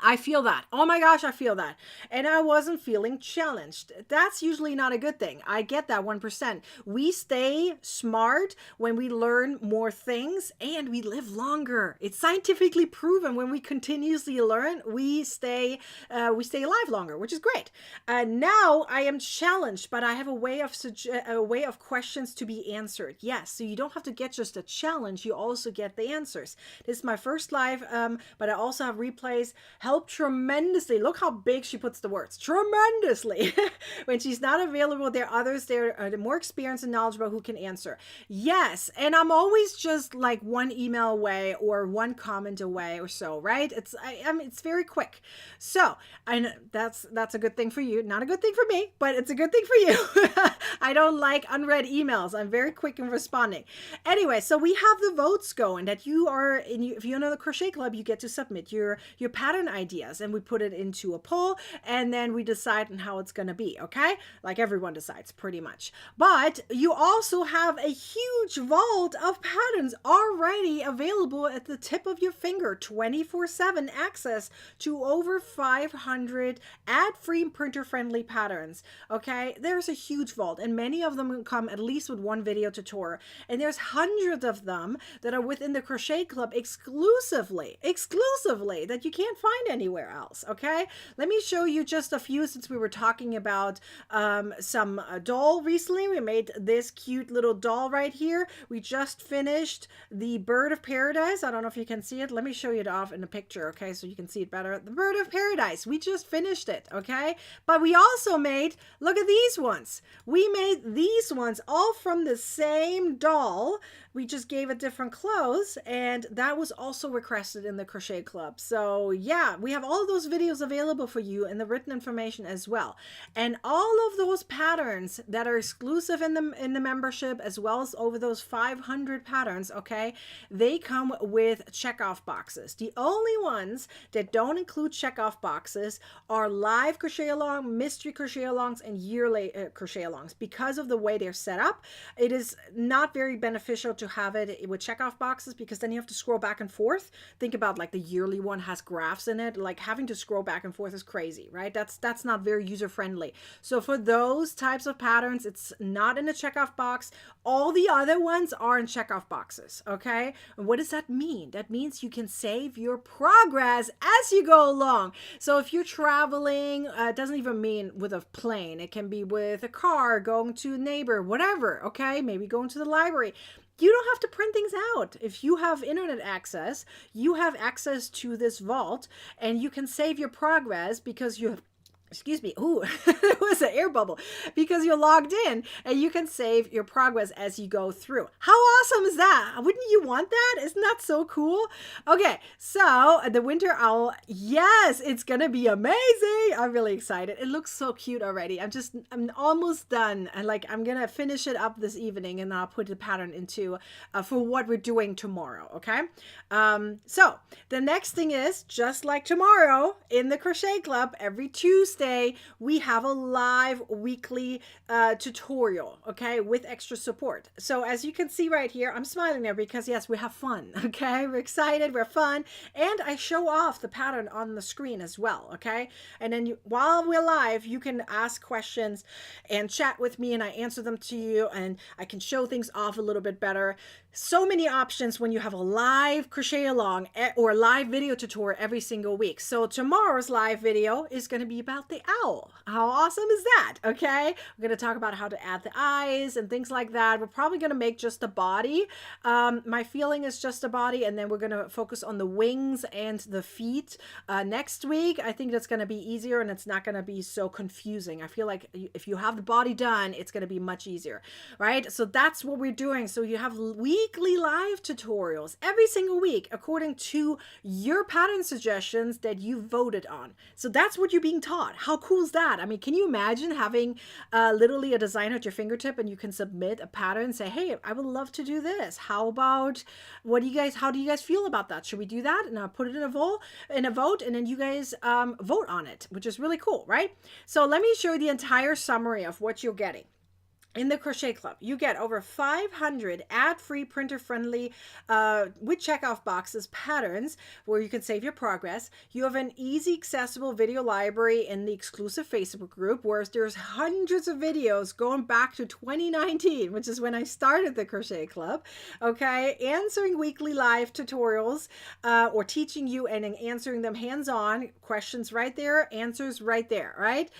A: I feel that. Oh my gosh, I feel that. And I wasn't feeling challenged. That's usually not a good thing. I get that 1%. We stay smart when we learn more things, and we live longer. It's scientifically proven when we continuously learn, we stay alive longer, which is great. Now I am challenged, but I have a way of questions to be answered. Yes, so you don't have to get just a challenge. You also get the answers. This is my first live, but I also have replays. Help tremendously. Look how big she puts the words. Tremendously. When she's not available, there are others there are more experienced and knowledgeable who can answer. Yes, and I'm always just like 1 email away or 1 comment away or so, right? I mean, it's very quick. So, and that's a good thing for you. Not a good thing for me, but it's a good thing for you. I don't like unread emails. I'm very quick in responding. Anyway, so we have the votes going that you are in. If you're in the Crochet Club, you get to submit your pattern ideas, and we put it into a poll, and then we decide on how it's going to be, okay? Like everyone decides pretty much. But you also have a huge vault of patterns already available at the tip of your finger, 24/7 access to over 500 ad-free printer-friendly patterns, okay? There's a huge vault, and many of them come at least with 1 video tutorial, and there's hundreds of them that are within the Crochet Club exclusively that you can't find find anywhere else. Okay, let me show you just a few, since we were talking about some doll recently. We made this cute little doll right here. We just finished the bird of paradise. I don't know if you can see it. Let me show you it off in a picture, okay, so you can see it better. The bird of paradise, we just finished it, okay? But we also made, look at these ones. We made these ones all from the same doll. We just gave it different clothes, and that was also requested in the Crochet Club. So yeah, we have all those videos available for you in the written information as well. And all of those patterns that are exclusive in the membership, as well as over those 500 patterns, okay, they come with checkoff boxes. The only ones that don't include checkoff boxes are live crochet along, mystery crochet alongs, and yearly crochet alongs. Because of the way they're set up, it is not very beneficial to have it with checkoff boxes, because then you have to scroll back and forth. Think about like the yearly one has graphs in it. Like having to scroll back and forth is crazy, right? That's not very user friendly. So for those types of patterns, it's not in a checkoff box. All the other ones are in checkoff boxes, okay? And what does that mean? That means you can save your progress as you go along. So if you're traveling, it doesn't even mean with a plane. It can be with a car, going to a neighbor, whatever, okay? Maybe going to the library. You don't have to print things out. If you have internet access, you have access to this vault, and you can save your progress because you have, excuse me, ooh, it was an air bubble, because you're logged in, and you can save your progress as you go through. How awesome is that? Wouldn't you want that? Isn't that so cool? Okay, so the winter owl, yes, it's gonna be amazing. I'm really excited. It looks so cute already. I'm almost done, and like I'm gonna finish it up this evening, and I'll put the pattern into for what we're doing tomorrow. Okay, so the next thing is, just like tomorrow in the Crochet Club, every Tuesday we have a live weekly tutorial, okay, with extra support. So as you can see right here, I'm smiling there because yes, we have fun, okay? We're excited, we're fun, and I show off the pattern on the screen as well, okay? And then while we're live, you can ask questions and chat with me, and I answer them to you, and I can show things off a little bit better. So many options when you have a live crochet along or live video tutorial every single week. So tomorrow's live video is going to be about the owl. How awesome is that? Okay, we're going to talk about how to add the eyes and things like that. We're probably going to make just the body. My feeling is just a body, and then we're going to focus on the wings and the feet next week. I think that's going to be easier, and it's not going to be so confusing. I feel like if you have the body done, it's going to be much easier, right? So that's what we're doing. So you have weekly live tutorials every single week according to your pattern suggestions that you voted on. So that's what you're being taught. How cool is that? I mean, can you imagine having literally a design at your fingertip, and you can submit a pattern and say, hey, I would love to do this. How about, how do you guys feel about that? Should we do that? And I'll put it in a vote, and then you guys vote on it, which is really cool, right? So let me show you the entire summary of what you're getting. In the Crochet Club, you get over 500 ad-free, printer-friendly, with checkoff boxes patterns where you can save your progress. You have an easy, accessible video library in the exclusive Facebook group, where there's hundreds of videos going back to 2019, which is when I started the Crochet Club. Okay, answering weekly live tutorials, or teaching you and answering them hands-on. Questions right there, answers right there, right?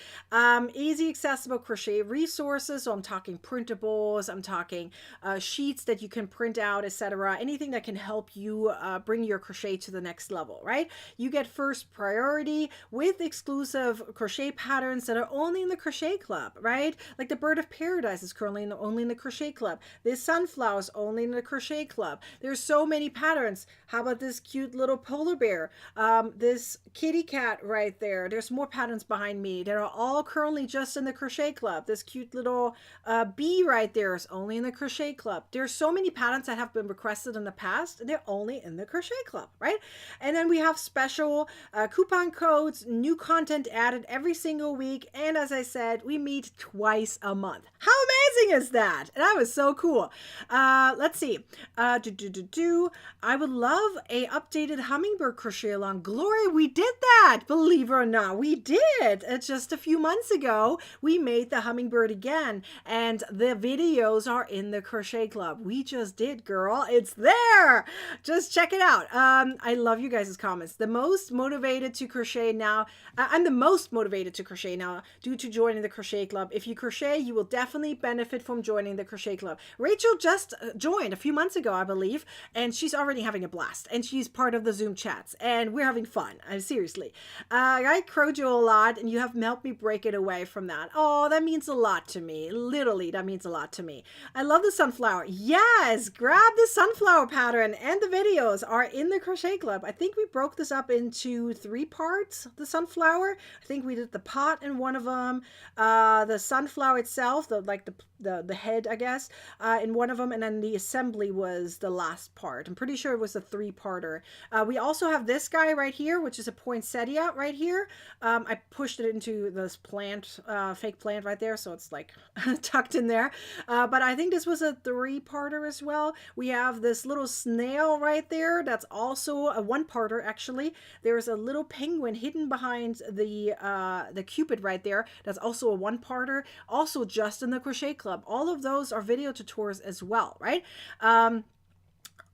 A: Easy, accessible crochet resources. So I'm talking printables, I'm talking sheets that you can print out, etc. Anything that can help you bring your crochet to the next level, right? You get first priority with exclusive crochet patterns that are only in the Crochet Club, right? Like the bird of paradise is currently only in the Crochet Club. This sunflower is only in the Crochet Club. There's so many patterns. How about this cute little polar bear? This kitty cat right there. There's more patterns behind me that are all currently just in the Crochet Club. This cute little bee right there is only in the Crochet Club. There's so many patterns that have been requested in the past, and they're only in the Crochet Club, right? And then we have special coupon codes, new content added every single week, and as I said, we meet twice a month. How amazing is that? That was so cool. Let's see. I would love a updated hummingbird crochet along. Glory, we did that. Believe it or not, we did. Just a few months ago, we made the hummingbird again. And and the videos are in the Crochet Club. We just did, girl. It's there. Just check it out. I love you guys' comments. The most motivated to crochet now. I'm the most motivated to crochet now due to joining the Crochet Club. If you crochet, you will definitely benefit from joining the Crochet Club. Rachel just joined a few months ago, I believe, and she's already having a blast, and she's part of the Zoom chats, and we're having fun. Seriously. I crojo a lot, and you have helped me break it away from that. Oh, that means a lot to me. Literally, that means a lot to me. I love the sunflower. Yes, grab the sunflower pattern, and the videos are in the Crochet Club. I think we broke this up into 3 parts, the sunflower. I think we did the pot in one of them, the sunflower itself, the head, I guess, in one of them, and then the assembly was the last part. I'm pretty sure it was a 3-parter. We also have this guy right here, which is a poinsettia right here. I pushed it into this plant, fake plant right there, so it's like tucked in there. But I think this was a 3-parter as well. We have this little snail right there. That's also a 1-parter, actually. There's a little penguin hidden behind the Cupid right there. That's also a 1-parter. Also just in the Crochet Club. All of those are video tutorials as well, right?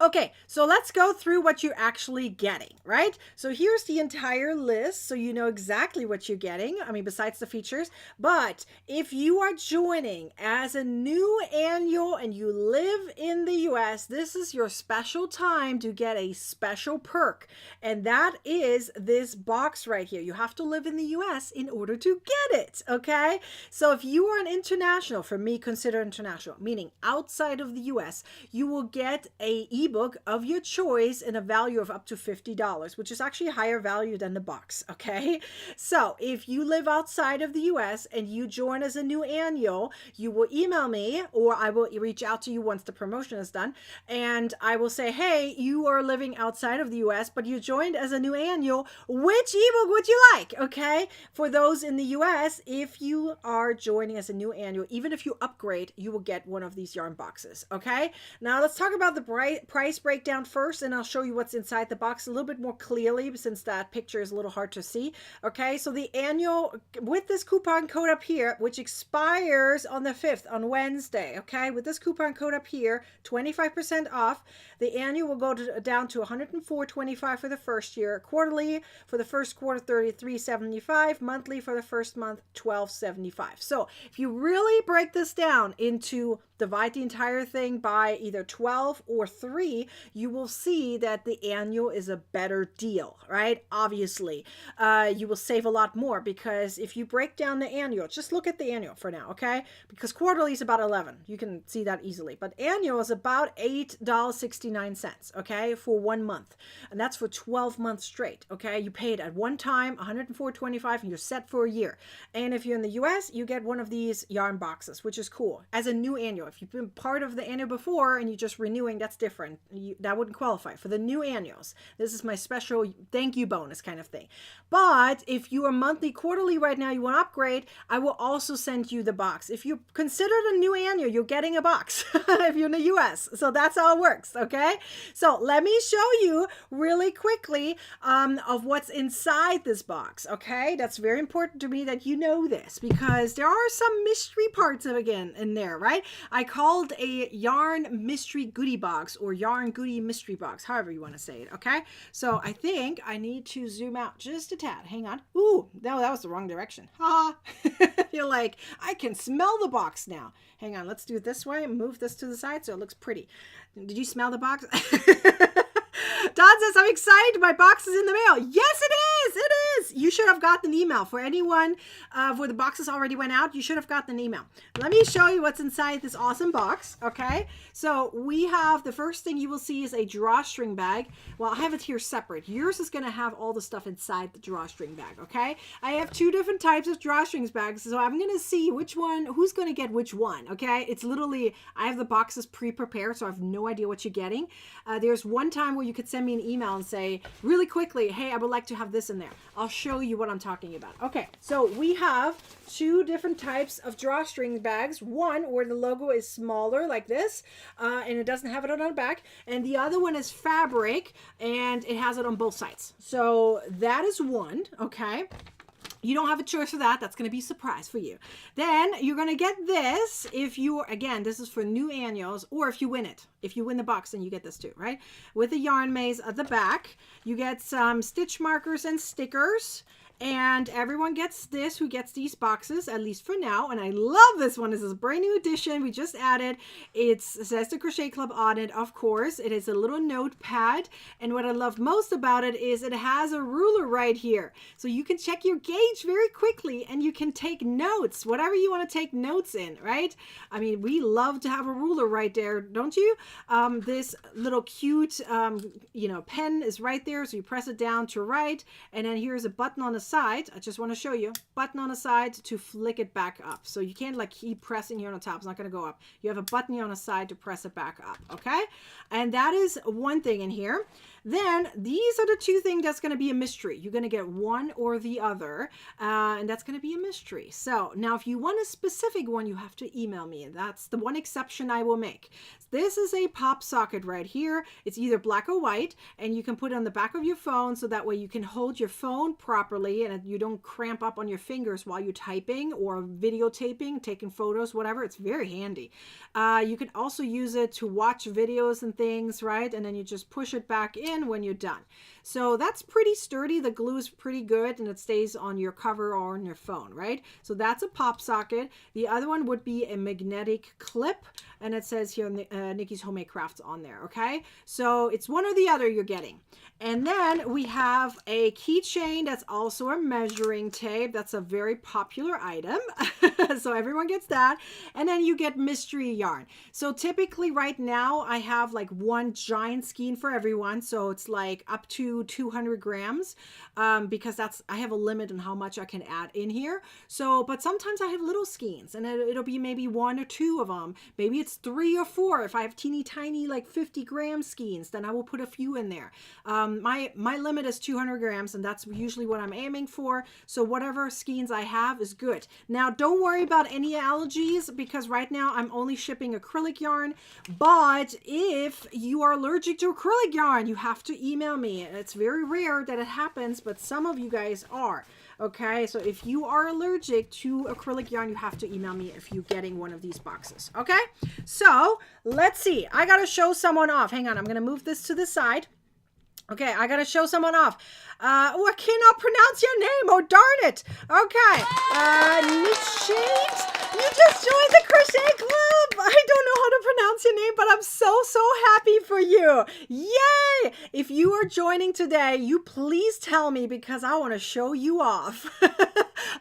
A: Okay, so let's go through what you're actually getting, right? So here's the entire list, so you know exactly what you're getting. I mean, besides the features. But if you are joining as a new annual and you live in the US, this is your special time to get a special perk. And that is this box right here. You have to live in the US in order to get it, okay? So if you are an international, for me, consider international, meaning outside of the US, you will get a ebook of your choice in a value of up to $50, which is actually a higher value than the box, okay? So if you live outside of the US and you join as a new annual, you will email me, or I will reach out to you once the promotion is done, and I will say, hey, you are living outside of the US, but you joined as a new annual. Which ebook would you like, okay? For those in the US, if you are joining as a new annual, even if you upgrade, you will get one of these yarn boxes, okay? Now let's talk about the price breakdown first, and I'll show you what's inside the box a little bit more clearly since that picture is a little hard to see. Okay, so the annual with this coupon code up here, which expires on the 5th, on Wednesday, okay, with this coupon code up here, 25% off. The annual will go down to $104.25 for the first year, quarterly for the first quarter $33.75, monthly for the first month $12.75. So if you really break this down into divide the entire thing by either 12 or 3, you will see that the annual is a better deal, right? Obviously, you will save a lot more, because if you break down the annual, just look at the annual for now, okay? Because quarterly is about 11. You can see that easily. But annual is about $8.69, okay, for 1 month. And that's for 12 months straight, okay? You pay it at one time, $104.25, and you're set for a year. And if you're in the US, you get one of these yarn boxes, which is cool, as a new annual. If you've been part of the annual before and you're just renewing, that's different. That wouldn't qualify. For the new annuals, this is my special thank you bonus kind of thing. But if you are monthly, quarterly right now, you want to upgrade, I will also send you the box. If you considered a new annual, you're getting a box if you're in the US. So that's how it works, okay? So let me show you really quickly of what's inside this box, okay? That's very important to me that you know this, because there are some mystery parts again in there, right? I called a Yarn Mystery Goodie Box, or Yarn Goodie Mystery Box, however you want to say it, okay? So I think I need to zoom out just a tad. Hang on. Ooh, no, that was the wrong direction. Ha! You're like, I can smell the box now. Hang on, let's do it this way and move this to the side so it looks pretty. Did you smell the box? Don says, I'm excited. My box is in the mail. Yes, it is. It is. You should have gotten an email. For anyone where the boxes already went out, you should have gotten an email. Let me show you what's inside this awesome box. Okay. So we have, the first thing you will see is a drawstring bag. Well, I have it here separate. Yours is going to have all the stuff inside the drawstring bag. Okay. I have 2 different types of drawstrings bags. So I'm going to see which one, who's going to get which one. Okay. It's literally, I have the boxes pre-prepared, so I have no idea what you're getting. There's one time where you could send me an email and say really quickly, hey, I would like to have this in there. I'll show you what I'm talking about. Okay, so we have 2 different types of drawstring bags. One where the logo is smaller like this, and it doesn't have it on the back, and the other one is fabric and it has it on both sides. So that is one. Okay. You don't have a choice for that. That's going to be a surprise for you. Then you're going to get this if you, again, this is for new annuals, or if you win it. If you win the box, then you get this too, right? With the yarn maze at the back, you get some stitch markers and stickers. And everyone gets this who gets these boxes, at least for now. And I love this one. This is a brand new edition we just added. It says the Crochet Club on it, of course. It is a little notepad. And what I love most about it is it has a ruler right here. So you can check your gauge very quickly and you can take notes, whatever you want to take notes in, right? I mean, we love to have a ruler right there, don't you? This little cute, pen is right there. So you press it down to write. And then here's a button on the side. I just want to show you, button on the side to flick it back up. So you can't like keep pressing here on the top. It's not going to go up. You have a button here on the side to press it back up. Okay. And that is one thing in here. Then these are the two things that's going to be a mystery. You're going to get one or the other, and that's going to be a mystery. So now if you want a specific one, you have to email me. And that's the one exception I will make. This is a pop socket right here. It's either black or white, and you can put it on the back of your phone so that way you can hold your phone properly and you don't cramp up on your fingers while you're typing or videotaping, taking photos, whatever. It's very handy. You can also use it to watch videos and things, right? And then you just push it back in when you're done. So that's pretty sturdy. The glue is pretty good and it stays on your cover or on your phone, right? So that's a pop socket. The other one would be a magnetic clip, and it says here Nicki's Homemade Crafts on there, okay? So it's one or the other you're getting. And then we have a keychain that's also a measuring tape. That's a very popular item. So everyone gets that. And then you get mystery yarn. So typically right now I have like one giant skein for everyone. So it's like up to 200 grams because I have a limit on how much I can add in here. So, but sometimes I have little skeins and it'll be maybe one or two of them. Maybe it's 3 or 4. If I have teeny tiny like 50-gram skeins, then I will put a few in there. My limit is 200 grams and that's usually what I'm aiming for. So whatever skeins I have is good. Now don't worry about any allergies because right now I'm only shipping acrylic yarn. But if you are allergic to acrylic yarn, you have to email me. It's very rare that it happens, but some of you guys are. Okay, so if you are allergic to acrylic yarn, you have to email me if you're getting one of these boxes. Okay, so let's see. I gotta show someone off. Hang on, I'm gonna move this to the side. Okay, I gotta show someone off. I cannot pronounce your name. Oh, darn it. Okay, Nicki, you just joined the Crochet Club. I don't know how to pronounce your name, but I'm so happy for you. Yay! If you are joining today, you please tell me because I want to show you off.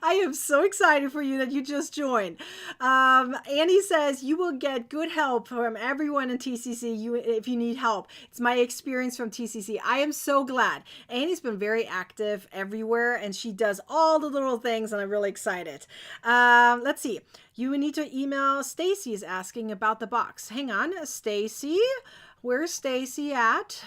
A: I am so excited for you that you just joined. Annie says you will get good help from everyone in TCC if you need help. It's my experience from TCC. I am so glad. Annie's been very active everywhere and she does all the little things and I'm really excited. Let's see. You need to email Stacy is asking about the box. Hang on, Stacy. Where's Stacy at?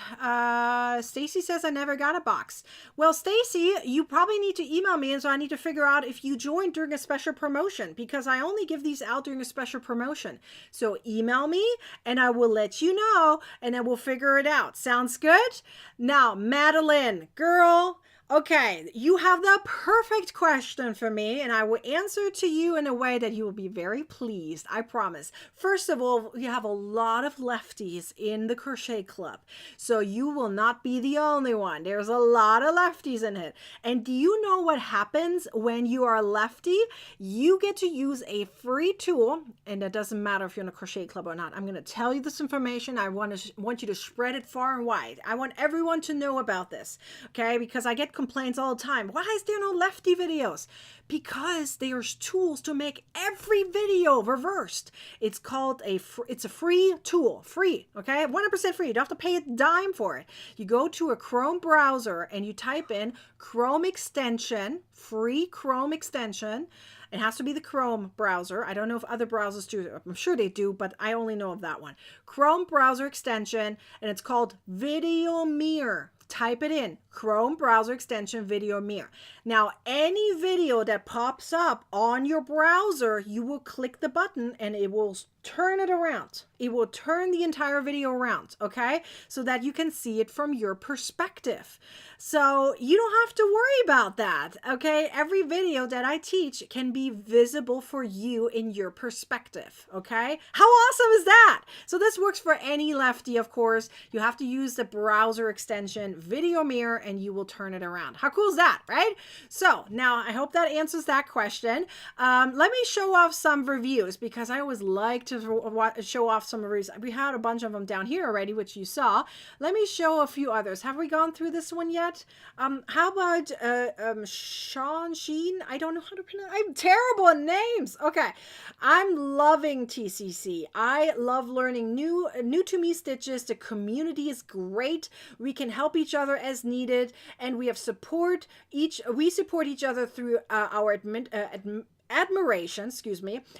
A: Stacy says I never got a box. Well, Stacy, you probably need to email me, and so I need to figure out if you joined during a special promotion because I only give these out during a special promotion. So email me, and I will let you know, and then we'll figure it out. Sounds good? Now, Madeline, girl. Okay, you have the perfect question for me, and I will answer to you in a way that you will be very pleased, I promise. First of all, you have a lot of lefties in the Crochet Club, so you will not be the only one. There's a lot of lefties in it. And do you know what happens when you are a lefty? You get to use a free tool, and it doesn't matter if you're in a Crochet Club or not. I'm going to tell you this information. I want you to spread it far and wide. I want everyone to know about this, okay? Because I get complaints all the time. Why is there no lefty videos? Because there's tools to make every video reversed. It's called it's a free tool, free, okay? 100% free. You don't have to pay a dime for it. You go to a Chrome browser and you type in Chrome extension, free Chrome extension. It has to be the Chrome browser. I don't know if other browsers do. I'm sure they do, but I only know of that one. Chrome browser extension, and it's called Video Mirror. Type it in, Chrome browser extension Video Mirror. Now, any video that pops up on your browser, you will click the button and it will turn it around. It will turn the entire video around, okay? So that you can see it from your perspective. So you don't have to worry about that, okay? Every video that I teach can be visible for you in your perspective, okay? How awesome is that? So this works for any lefty, of course. You have to use the browser extension Video Mirror and you will turn it around. How cool is that, right? So now I hope that answers that question. Let me show off some reviews because I always like to show off some reviews. We had a bunch of them down here already, which you saw. Let me show a few others. Have we gone through this one yet? How about Sheen? I don't know how to pronounce. I'm terrible at names. Okay, I'm loving TCC. I love learning new to me stitches. The community is great. We can help each other as needed, and we have support we support each other through our admiration,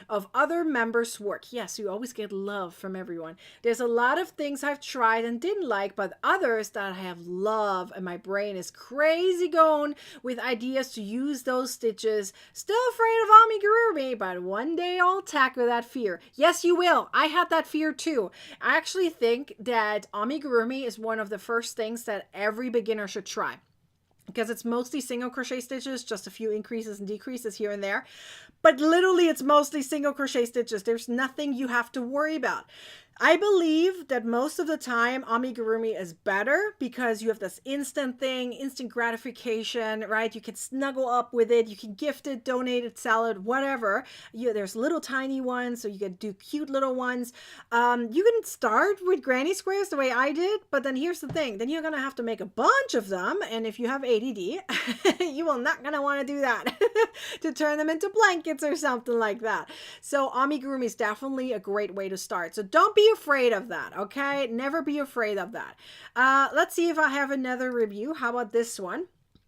A: of other members' work. Yes, you always get love from everyone. There's a lot of things I've tried and didn't like, but others that I have loved, and my brain is crazy going with ideas to use those stitches. Still afraid of amigurumi, but one day I'll tackle that fear. Yes, you will. I had that fear too. I actually think that amigurumi is one of the first things that every beginner should try, because it's mostly single crochet stitches, just a few increases and decreases here and there. But literally it's mostly single crochet stitches. There's nothing you have to worry about. I believe that most of the time amigurumi is better because you have this instant thing, instant gratification, right? You can snuggle up with it. You can gift it, donate it, sell it, whatever. There's little tiny ones, so you can do cute little ones. You can start with granny squares the way I did, but then here's the thing. Then you're going to have to make a bunch of them. And if you have ADD, you will not going to want to do that to turn them into blankets or something like that. So amigurumi is definitely a great way to start. So don't be afraid of that, okay? Never be afraid of that. Let's see if I have another review. How about this one?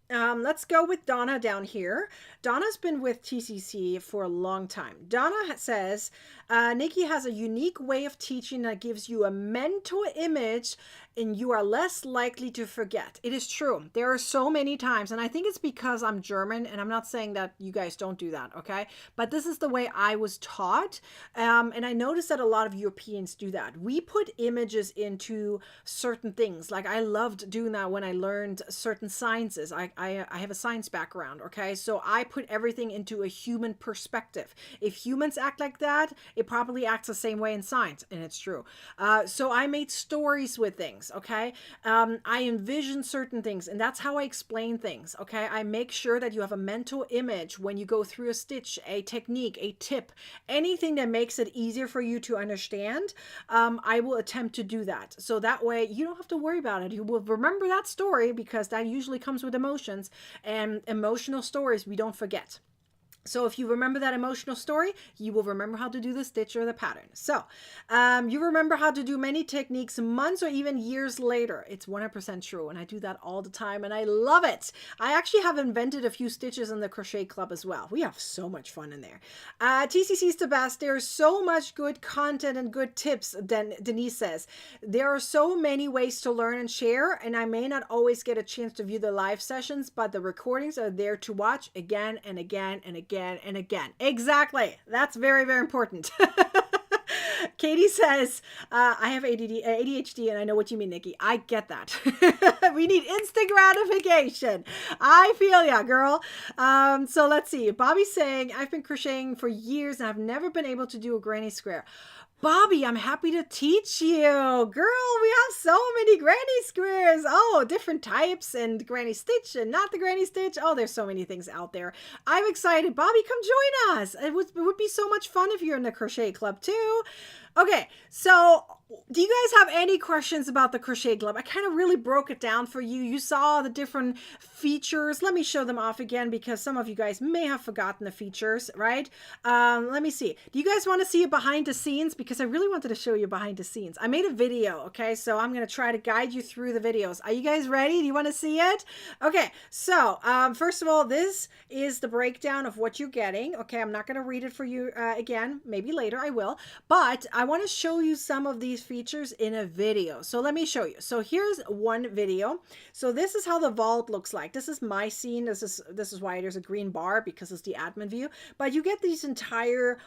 A: Let's go with Donna down here. Donna's been with TCC for a long time. Donna says, Nicki has a unique way of teaching that gives you a mental image and you are less likely to forget. It is true. There are so many times, and I think it's because I'm German, and I'm not saying that you guys don't do that, okay? But this is the way I was taught, and I noticed that a lot of Europeans do that. We put images into certain things. Like I loved doing that when I learned certain sciences. I have a science background, okay? So I put everything into a human perspective. If humans act like that, it probably acts the same way in science, and it's true. So I made stories with things, okay? I envision certain things, and that's how I explain things, okay? I make sure that you have a mental image when you go through a stitch, a technique, a tip, anything that makes it easier for you to understand. I will attempt to do that. So that way you don't have to worry about it. You will remember that story because that usually comes with emotions, and emotional stories we don't forget. So if you remember that emotional story, you will remember how to do the stitch or the pattern. So you remember how to do many techniques months or even years later. It's 100% true, and I do that all the time, and I love it. I actually have invented a few stitches in the Crochet Club as well. We have so much fun in there. TCC is the best. There's so much good content and good tips, Denise says. There are so many ways to learn and share, and I may not always get a chance to view the live sessions, but the recordings are there to watch again and again and again and again. Exactly. That's very, very important. Katie says, I have ADHD, and I know what you mean, Nicki. I get that. We need instant gratification. I feel ya, girl. So let's see. Bobby's saying, I've been crocheting for years, and I've never been able to do a granny square. Bobby, I'm happy to teach you. Girl, we have so many granny squares. Oh, different types, and granny stitch and not the granny stitch. Oh, there's so many things out there. I'm excited. Bobby, come join us. It would be so much fun if you're in the Crochet Club too. Okay, so do you guys have any questions about the Crochet Club? I kind of really broke it down for you. You saw the different features. Let me show them off again because some of you guys may have forgotten the features, right? Let me see. Do you guys want to see it behind the scenes? Because I really wanted to show you behind the scenes. I made a video, okay? So I'm going to try to guide you through the videos. Are you guys ready? Do you want to see it? Okay, so first of all, this is the breakdown of what you're getting. Okay, I'm not going to read it for you again. Maybe later I will. But I want to show you some of these features in a video. So let me show you. So here's one video. So this is how the vault looks like. This is my scene. This is why there's a green bar, because it's the admin view. But you get these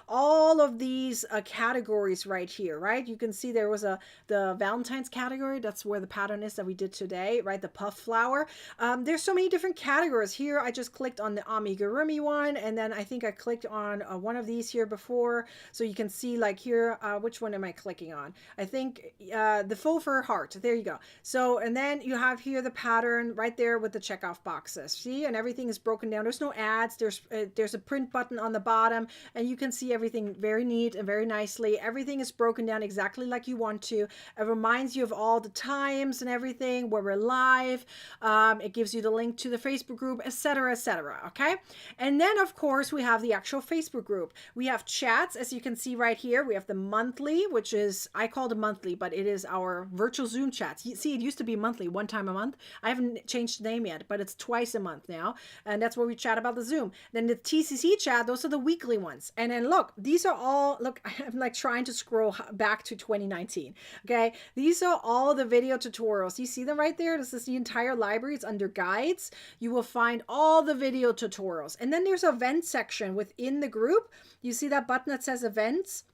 A: all of these categories categories right here, right? You can see there was the Valentine's category. That's where the pattern is that we did today, right? The puff flower. There's so many different categories here. I just clicked on the amigurumi one, and then I think I clicked on one of these here before, so you can see like here, which one am I clicking on? I think the faux fur heart. There you go. So, and then you have here the pattern right there with the checkoff boxes. See, and everything is broken down. There's no ads. There's a print button on the bottom, and you can see everything very neat and very nicely. Everything is broken down exactly like you want to. It reminds you of all the times and everything where we're live. It gives you the link to the Facebook group, etc., etc. Okay, and then of course we have the actual Facebook group. We have chats, as you can see right here. We have the monthly, which is, I call it monthly, but it is our virtual Zoom chats. You see, it used to be monthly, one time a month. I haven't changed the name yet, but it's twice a month now, and that's where we chat about the Zoom. Then the TCC chat, those are the weekly ones. And then look, these are all, look, I'm like trying to scroll back to 2019. Okay, these are all the video tutorials. You see them right there? This is the entire library. It's under guides. You will find all the video tutorials. And then there's an event section within the group. You see that button that says events?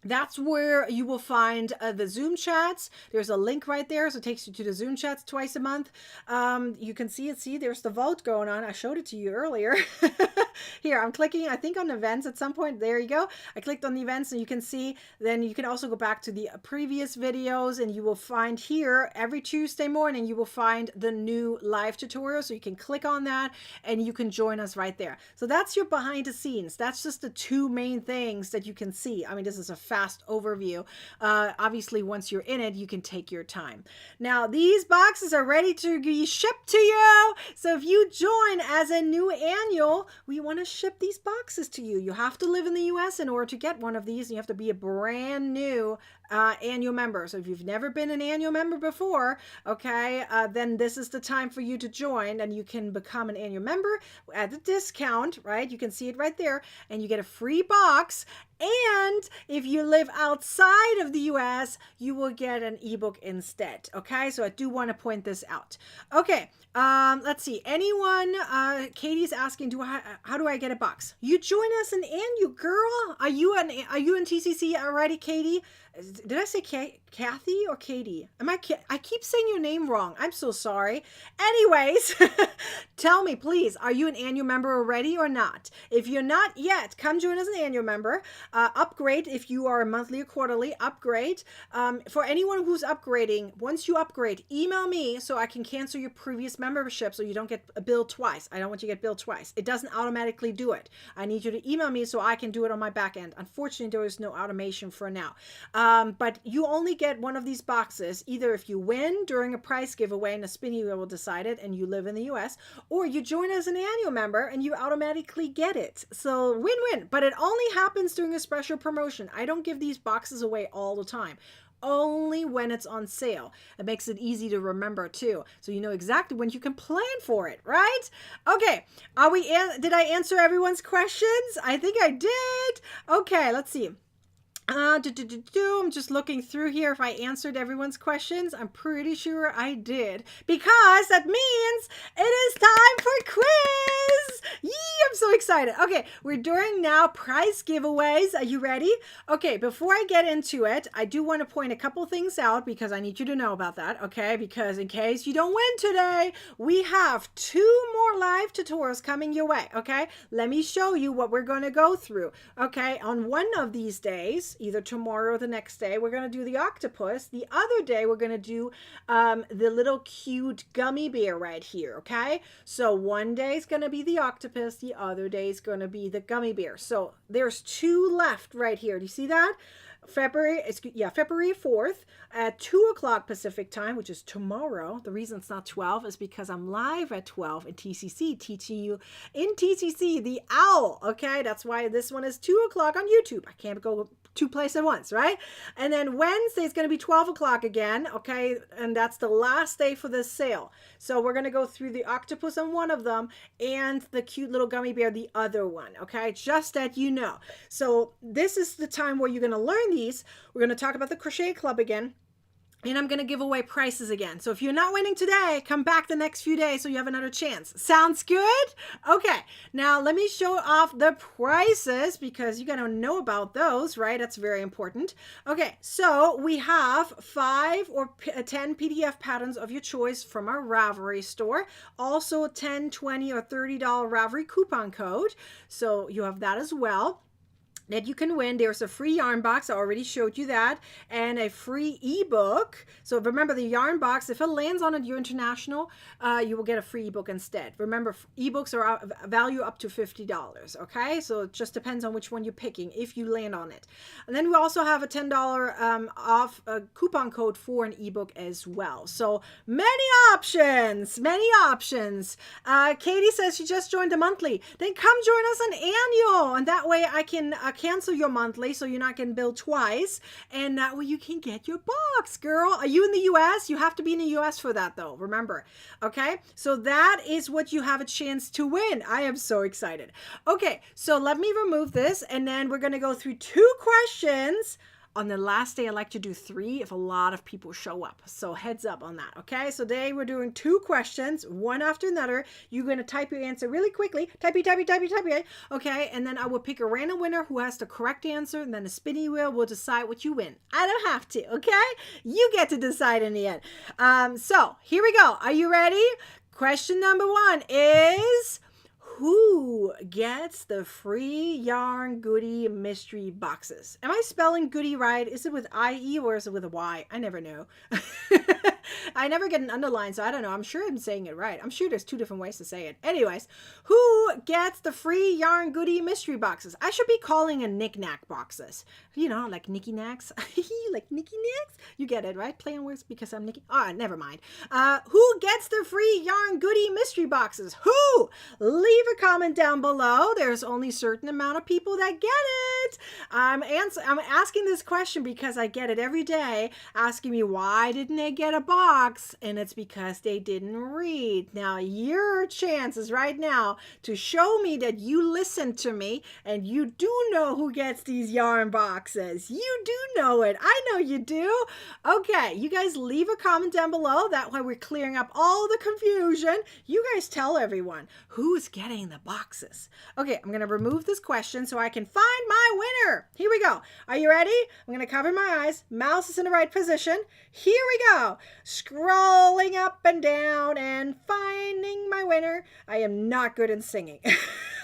A: That's where you will find the Zoom chats. There's a link right there, so it takes you to the Zoom chats twice a month. You can see it. See, there's the vote going on. I showed it to you earlier. Here, I'm clicking, I think, on events at some point. There you go. I clicked on the events, and you can see. Then you can also go back to the previous videos, and you will find here every Tuesday morning, you will find the new live tutorial. So you can click on that, and you can join us right there. So that's your behind the scenes. That's just the two main things that you can see. I mean, this is a fast overview. Obviously, once you're in it, you can take your time. Now, these boxes are ready to be shipped to you. So if you join as a new annual, we want to ship these boxes to you. You have to live in the US in order to get one of these. You have to be a brand new annual member. So if you've never been an annual member before, okay, then this is the time for you to join, and you can become an annual member at a discount, right? You can see it right there, and you get a free box. And if you live outside of the US, you will get an ebook instead. Okay, so I do want to point this out. Okay, let's see. Anyone? Katie's asking, how do I get a box? You join us in annual, girl. Are you in TCC already, Katie? Did I say Kathy or Katie? I keep saying your name wrong. I'm so sorry. Anyways, tell me, please, are you an annual member already or not? If you're not yet, come join us as an annual member. Upgrade if you are monthly or quarterly. Upgrade. For anyone who's upgrading, once you upgrade, email me so I can cancel your previous membership so you don't get billed twice. I don't want you to get billed twice. It doesn't automatically do it. I need you to email me so I can do it on my back end. Unfortunately, there is no automation for now. But you only get one of these boxes either if you win during a prize giveaway and a spinning wheel will decide it and you live in the US, or you join as an annual member and you automatically get it. So win-win, but it only happens during a special promotion. I don't give these boxes away all the time. Only when it's on sale. It makes it easy to remember too, so you know exactly when you can plan for it, right? Okay, did I answer everyone's questions? I think I did. Okay, let's see. I'm just looking through here if I answered everyone's questions. I'm pretty sure I did, because that means it is time for quiz. Yee, I'm so excited. Okay, we're doing now prize giveaways. Are you ready? Okay, before I get into it, I do want to point a couple things out because I need you to know about that, okay? Because in case you don't win today, we have 2 more live tutorials coming your way, okay? Let me show you what we're going to go through, okay? On one of these days, either tomorrow or the next day, we're going to do the octopus. The other day, we're going to do the little cute gummy bear right here, okay? So one day is going to be the octopus. The other day is going to be the gummy bear. So there's 2 left right here. Do you see that? February 4th at 2 o'clock Pacific time, which is tomorrow. The reason it's not 12 is because I'm live at 12 in TCC, teaching you in TCC the owl. Okay, that's why this one is 2 o'clock on YouTube. I can't go 2 places at once, right? And then Wednesday is going to be 12 o'clock again, okay? And that's the last day for this sale. So we're going to go through the octopus on one of them and the cute little gummy bear, the other one, okay? Just that you know. So this is the time where you're going to learn these. We're going to talk about the Crochet Club again. And I'm going to give away prizes again. So if you're not winning today, come back the next few days so you have another chance. Sounds good? Okay. Now let me show off the prizes because you got to know about those, right? That's very important. Okay. So we have 5 or 10 PDF patterns of your choice from our Ravelry store. Also 10, 20, or $30 Ravelry coupon code. So you have that as well that you can win. There's a free yarn box. I already showed you that. And a free ebook. So remember the yarn box, if it lands on your international, you will get a free ebook instead. Remember, ebooks are value up to $50. Okay. So it just depends on which one you're picking if you land on it. And then we also have a $10 off coupon code for an ebook as well. So many options, many options. Katie says she just joined the monthly. Then come join us on annual. And that way I can cancel your monthly so you're not getting billed twice, and that way you can get your box, girl. Are you in the US? You have to be in the US for that though, remember. Okay, so that is what you have a chance to win. I am so excited. Okay, so let me remove this, and then we're going to go through 2 questions. On the last day, I like to do 3 if a lot of people show up. So heads up on that, okay? So today we're doing 2 questions, one after another. You're going to type your answer really quickly. Typey, typey, typey, typey, okay? And then I will pick a random winner who has the correct answer, and then the spinny wheel will decide what you win. I don't have to, okay? You get to decide in the end. So here we go. Are you ready? Question number 1 is... who gets the free Yarn Goodie Mystery Boxes? Am I spelling goodie right? Is it with I-E or is it with a Y? I never know. I never get an underline, so I don't know. I'm sure I'm saying it right. I'm sure there's 2 different ways to say it. Anyways, who gets the free Yarn Goodie Mystery Boxes? I should be calling it knick-knack boxes. You know, like Nicki Knacks. Like Nicki Knacks? You get it, right? Play on words because I'm Nicki. Oh, never mind. Who gets the free Yarn Goodie Mystery Boxes? Who? Leave a comment down below. There's only a certain amount of people that get it. I'm asking this question because I get it every day, asking me why didn't they get a box, and it's because they didn't read. Now your chance is right now to show me that you listen to me and you do know who gets these yarn boxes. You do know it. I know you do. Okay, you guys leave a comment down below. That way we're clearing up all the confusion. You guys tell everyone who's getting the boxes. Okay, I'm going to remove this question so I can find my winner. Here we go. Are you ready? I'm going to cover my eyes. Mouse is in the right position. Here we go. Scrolling up and down and finding my winner. I am not good in singing.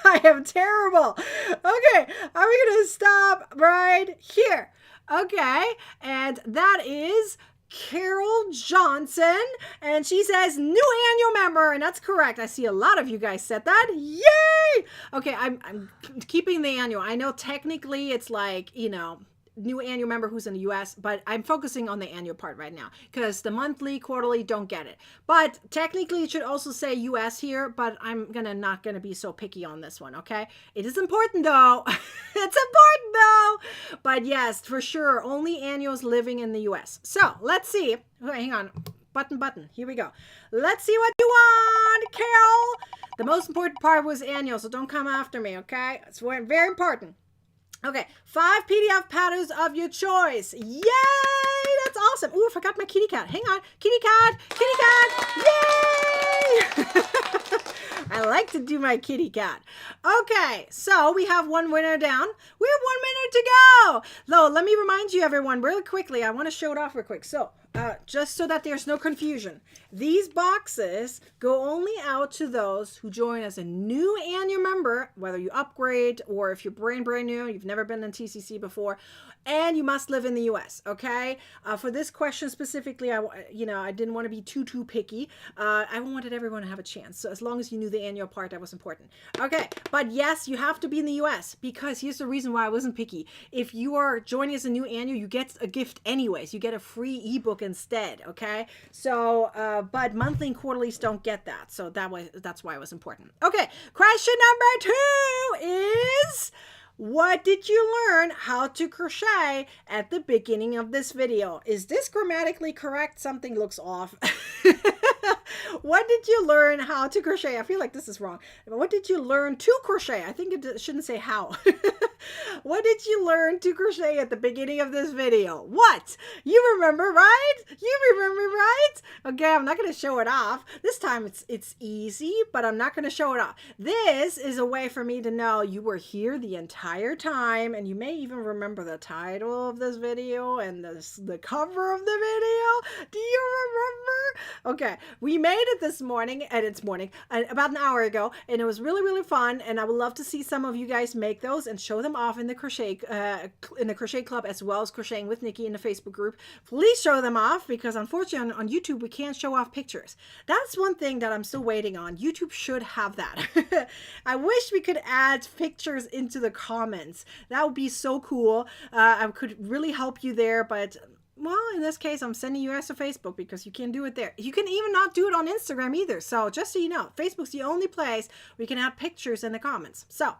A: I am terrible. Okay, are we going to stop right here? Okay, and that is Carol Johnson, and she says new annual member, and that's correct. I see a lot of you guys said that. Yay! Okay, I'm keeping the annual. I know technically it's like, you know, new annual member who's in the US, but I'm focusing on the annual part right now because the monthly, quarterly don't get it. But technically it should also say US here, but I'm not gonna be so picky on this one, okay? It is important though. It's important though. But yes, for sure, only annuals living in the US. So let's see. Oh, hang on. Button. Here we go. Let's see what you want, Carol. The most important part was annual, so don't come after me, okay? It's very important. Okay, 5 PDF patterns of your choice. Yay! That's awesome. Ooh, I forgot my kitty cat. Hang on. Kitty cat! Yay! I like to do my kitty cat. Okay, so we have one winner down. We have 1 minute to go. Though, let me remind you, everyone, really quickly. I want to show it off real quick. So, just so that there's no confusion. These boxes go only out to those who join as a new annual member, whether you upgrade or if you're brand new, you've never been in TCC before, and you must live in the US, okay? For this question specifically, I didn't want to be too picky. I wanted everyone to have a chance. So as long as you knew the annual part, that was important. Okay, but yes, you have to be in the US because here's the reason why I wasn't picky. If you are joining as a new annual, you get a gift anyways. You get a free ebook instead, okay? So, but monthly and quarterlies don't get that. So that's why it was important. Okay, question number 2 is... what did you learn how to crochet at the beginning of this video? Is this grammatically correct? Something looks off. What did you learn how to crochet? I feel like this is wrong. What did you learn to crochet? I think it shouldn't say how. What did you learn to crochet at the beginning of this video? What? You remember, right? You remember, right? Okay, I'm not going to show it off. This time it's easy, but I'm not going to show it off. This is a way for me to know you were here the entire time, and you may even remember the title of this video and the cover of the video. Do you remember? Okay, we made it this morning, and it's morning, about an hour ago, and it was really, really fun, and I would love to see some of you guys make those and show them off in the Crochet Club, as well as Crocheting with Nicki in the Facebook group. Please show them off, because unfortunately on YouTube we can't show off pictures. That's one thing that I'm still waiting on. YouTube should have that. I wish we could add pictures into the comments. That would be so cool. I could really help you there, but well, in this case, I'm sending you guys to Facebook because you can't do it there. You can even not do it on Instagram either. So just so you know, Facebook's the only place we can add pictures in the comments. So,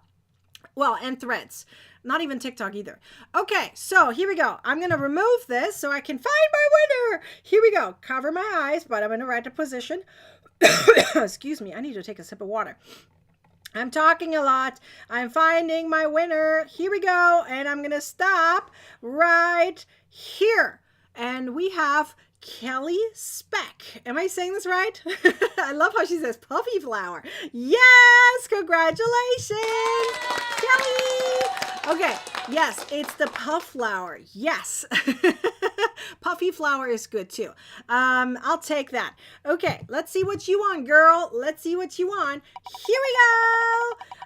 A: well, and threads. Not even TikTok either. Okay, so here we go. I'm going to remove this so I can find my winner. Here we go. Cover my eyes, but I'm in the right position. Excuse me, I need to take a sip of water. I'm talking a lot. I'm finding my winner. Here we go. And I'm going to stop right here. And we have Kelly Speck. Am I saying this right? I love how she says puffy flower. Yes, congratulations, Kelly. Okay, yes, it's the puff flower. Yes. Puffy flower is good too. I'll take that. Okay, let's see what you want, girl. Let's see what you want. Here we go.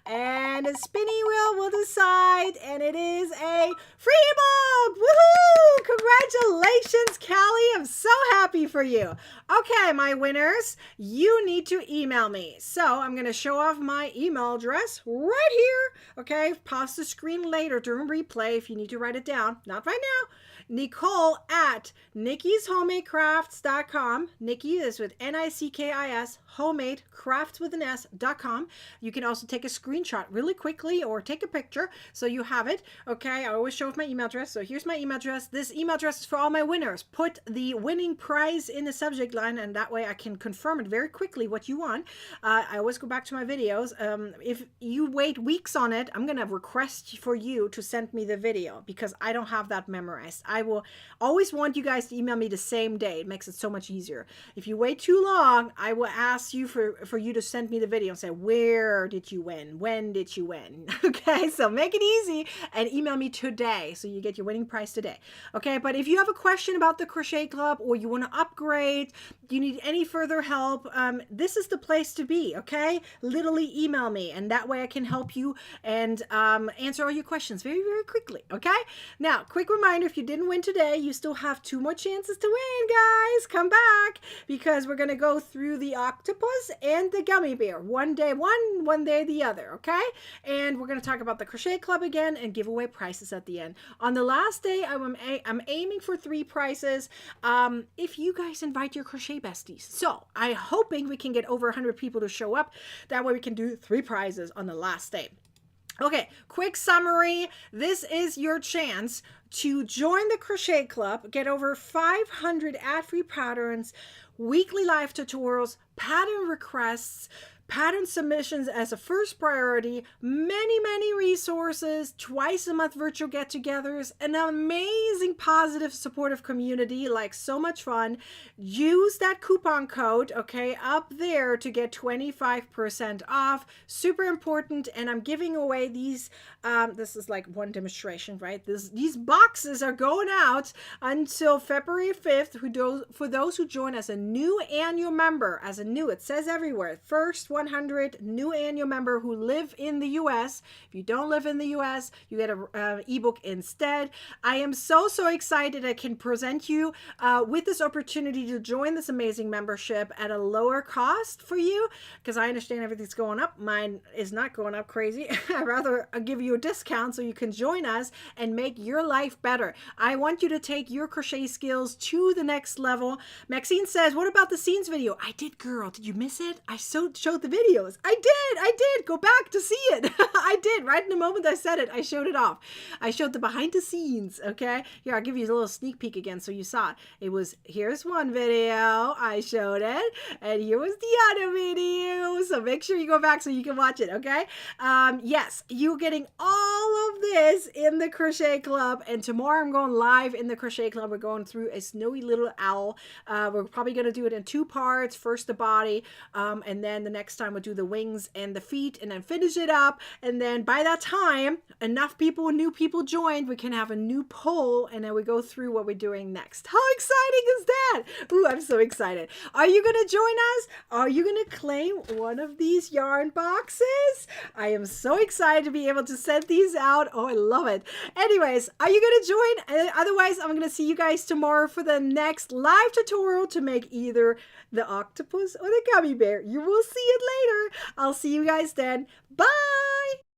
A: And a spinny wheel will decide, and it is a free ebook. Woohoo! Congratulations, Callie. I'm so happy for you. Okay, my winners, you need to email me. So I'm going to show off my email address right here. Okay, pause the screen later during replay if you need to write it down. Not right now. Nicole at nickishomemadecrafts.com. Nicki is with Nickis, homemade crafts with an S.com. You can also take a screenshot really quickly or take a picture so you have it. Okay, I always show off my email address. So here's my email address. This email address is for all my winners. Put the winning prize in the subject line, and that way I can confirm it very quickly what you want. I always go back to my videos. If you wait weeks on it, I'm going to request for you to send me the video because I don't have that memorized. I will always want you guys to email me the same day. It makes it so much easier. If you wait too long, I will ask you for you to send me the video and say, where did you win? When did you win? Okay, so make it easy and email me today so you get your winning prize today. Okay, but if you have a question about the Crochet Club or you want to upgrade, you need any further help, this is the place to be, okay? Literally email me, and that way I can help you and answer all your questions very, very quickly, okay? Now, quick reminder, if you didn't win today, you still have 2 more chances to win, guys. Come back, because we're going to go through the octopus and the gummy bear. One day one day the other, okay? And we're going to talk about the Crochet Club again and give away prizes at the end. On the last day, I'm aiming for 3 prizes if you guys invite your crochet besties. So I'm hoping we can get over 100 people to show up. That way we can do 3 prizes on the last day. Okay, quick summary. This is your chance to join the Crochet Club, get over 500 ad-free patterns, weekly live tutorials, pattern requests, pattern submissions as a first priority, many resources, twice a month virtual get-togethers, an amazing positive supportive community, like so much fun. Use that coupon code, okay, up there to get 25% off. Super important. And I'm giving away these, this is like one demonstration, right? These boxes are going out until February 5th for those who join as a new annual member, it says everywhere, first 100 new annual member who live in the US. If you don't live in the US, you get an ebook instead. I am so excited I can present you with this opportunity to join this amazing membership at a lower cost for you, because I understand everything's going up. Mine is not going up crazy. I'd rather give you a discount so you can join us and make your life better. I want you to take your crochet skills to the next level. Maxine says, what about the scenes video? I did, girl. Did you miss it? I showed the videos. I did. Go back to see it. I did. did. Right in the moment I said it, I showed it off. I showed the behind the scenes, okay? Here, I'll give you a little sneak peek again so you saw it. It was, here's one video, I showed it, and here was the other video. So make sure you go back so you can watch it, okay? Yes, you're getting all of this in the Crochet Club, and tomorrow I'm going live in the Crochet Club. We're going through a snowy little owl. We're probably going to do it in 2 parts. First the body, and then the next time we'll do the wings and the feet, and then finish it up. And then by that time, enough people, new people joined, we can have a new poll, and then we go through what we're doing next. How exciting is that? Ooh, I'm so excited. Are you going to join us? Are you going to claim one of these yarn boxes? I am so excited to be able to send these out. Oh, I love it. Anyways, are you going to join? Otherwise, I'm going to see you guys tomorrow for the next live tutorial to make either the octopus or the gummy bear. You will see it later. I'll see you guys then. Bye!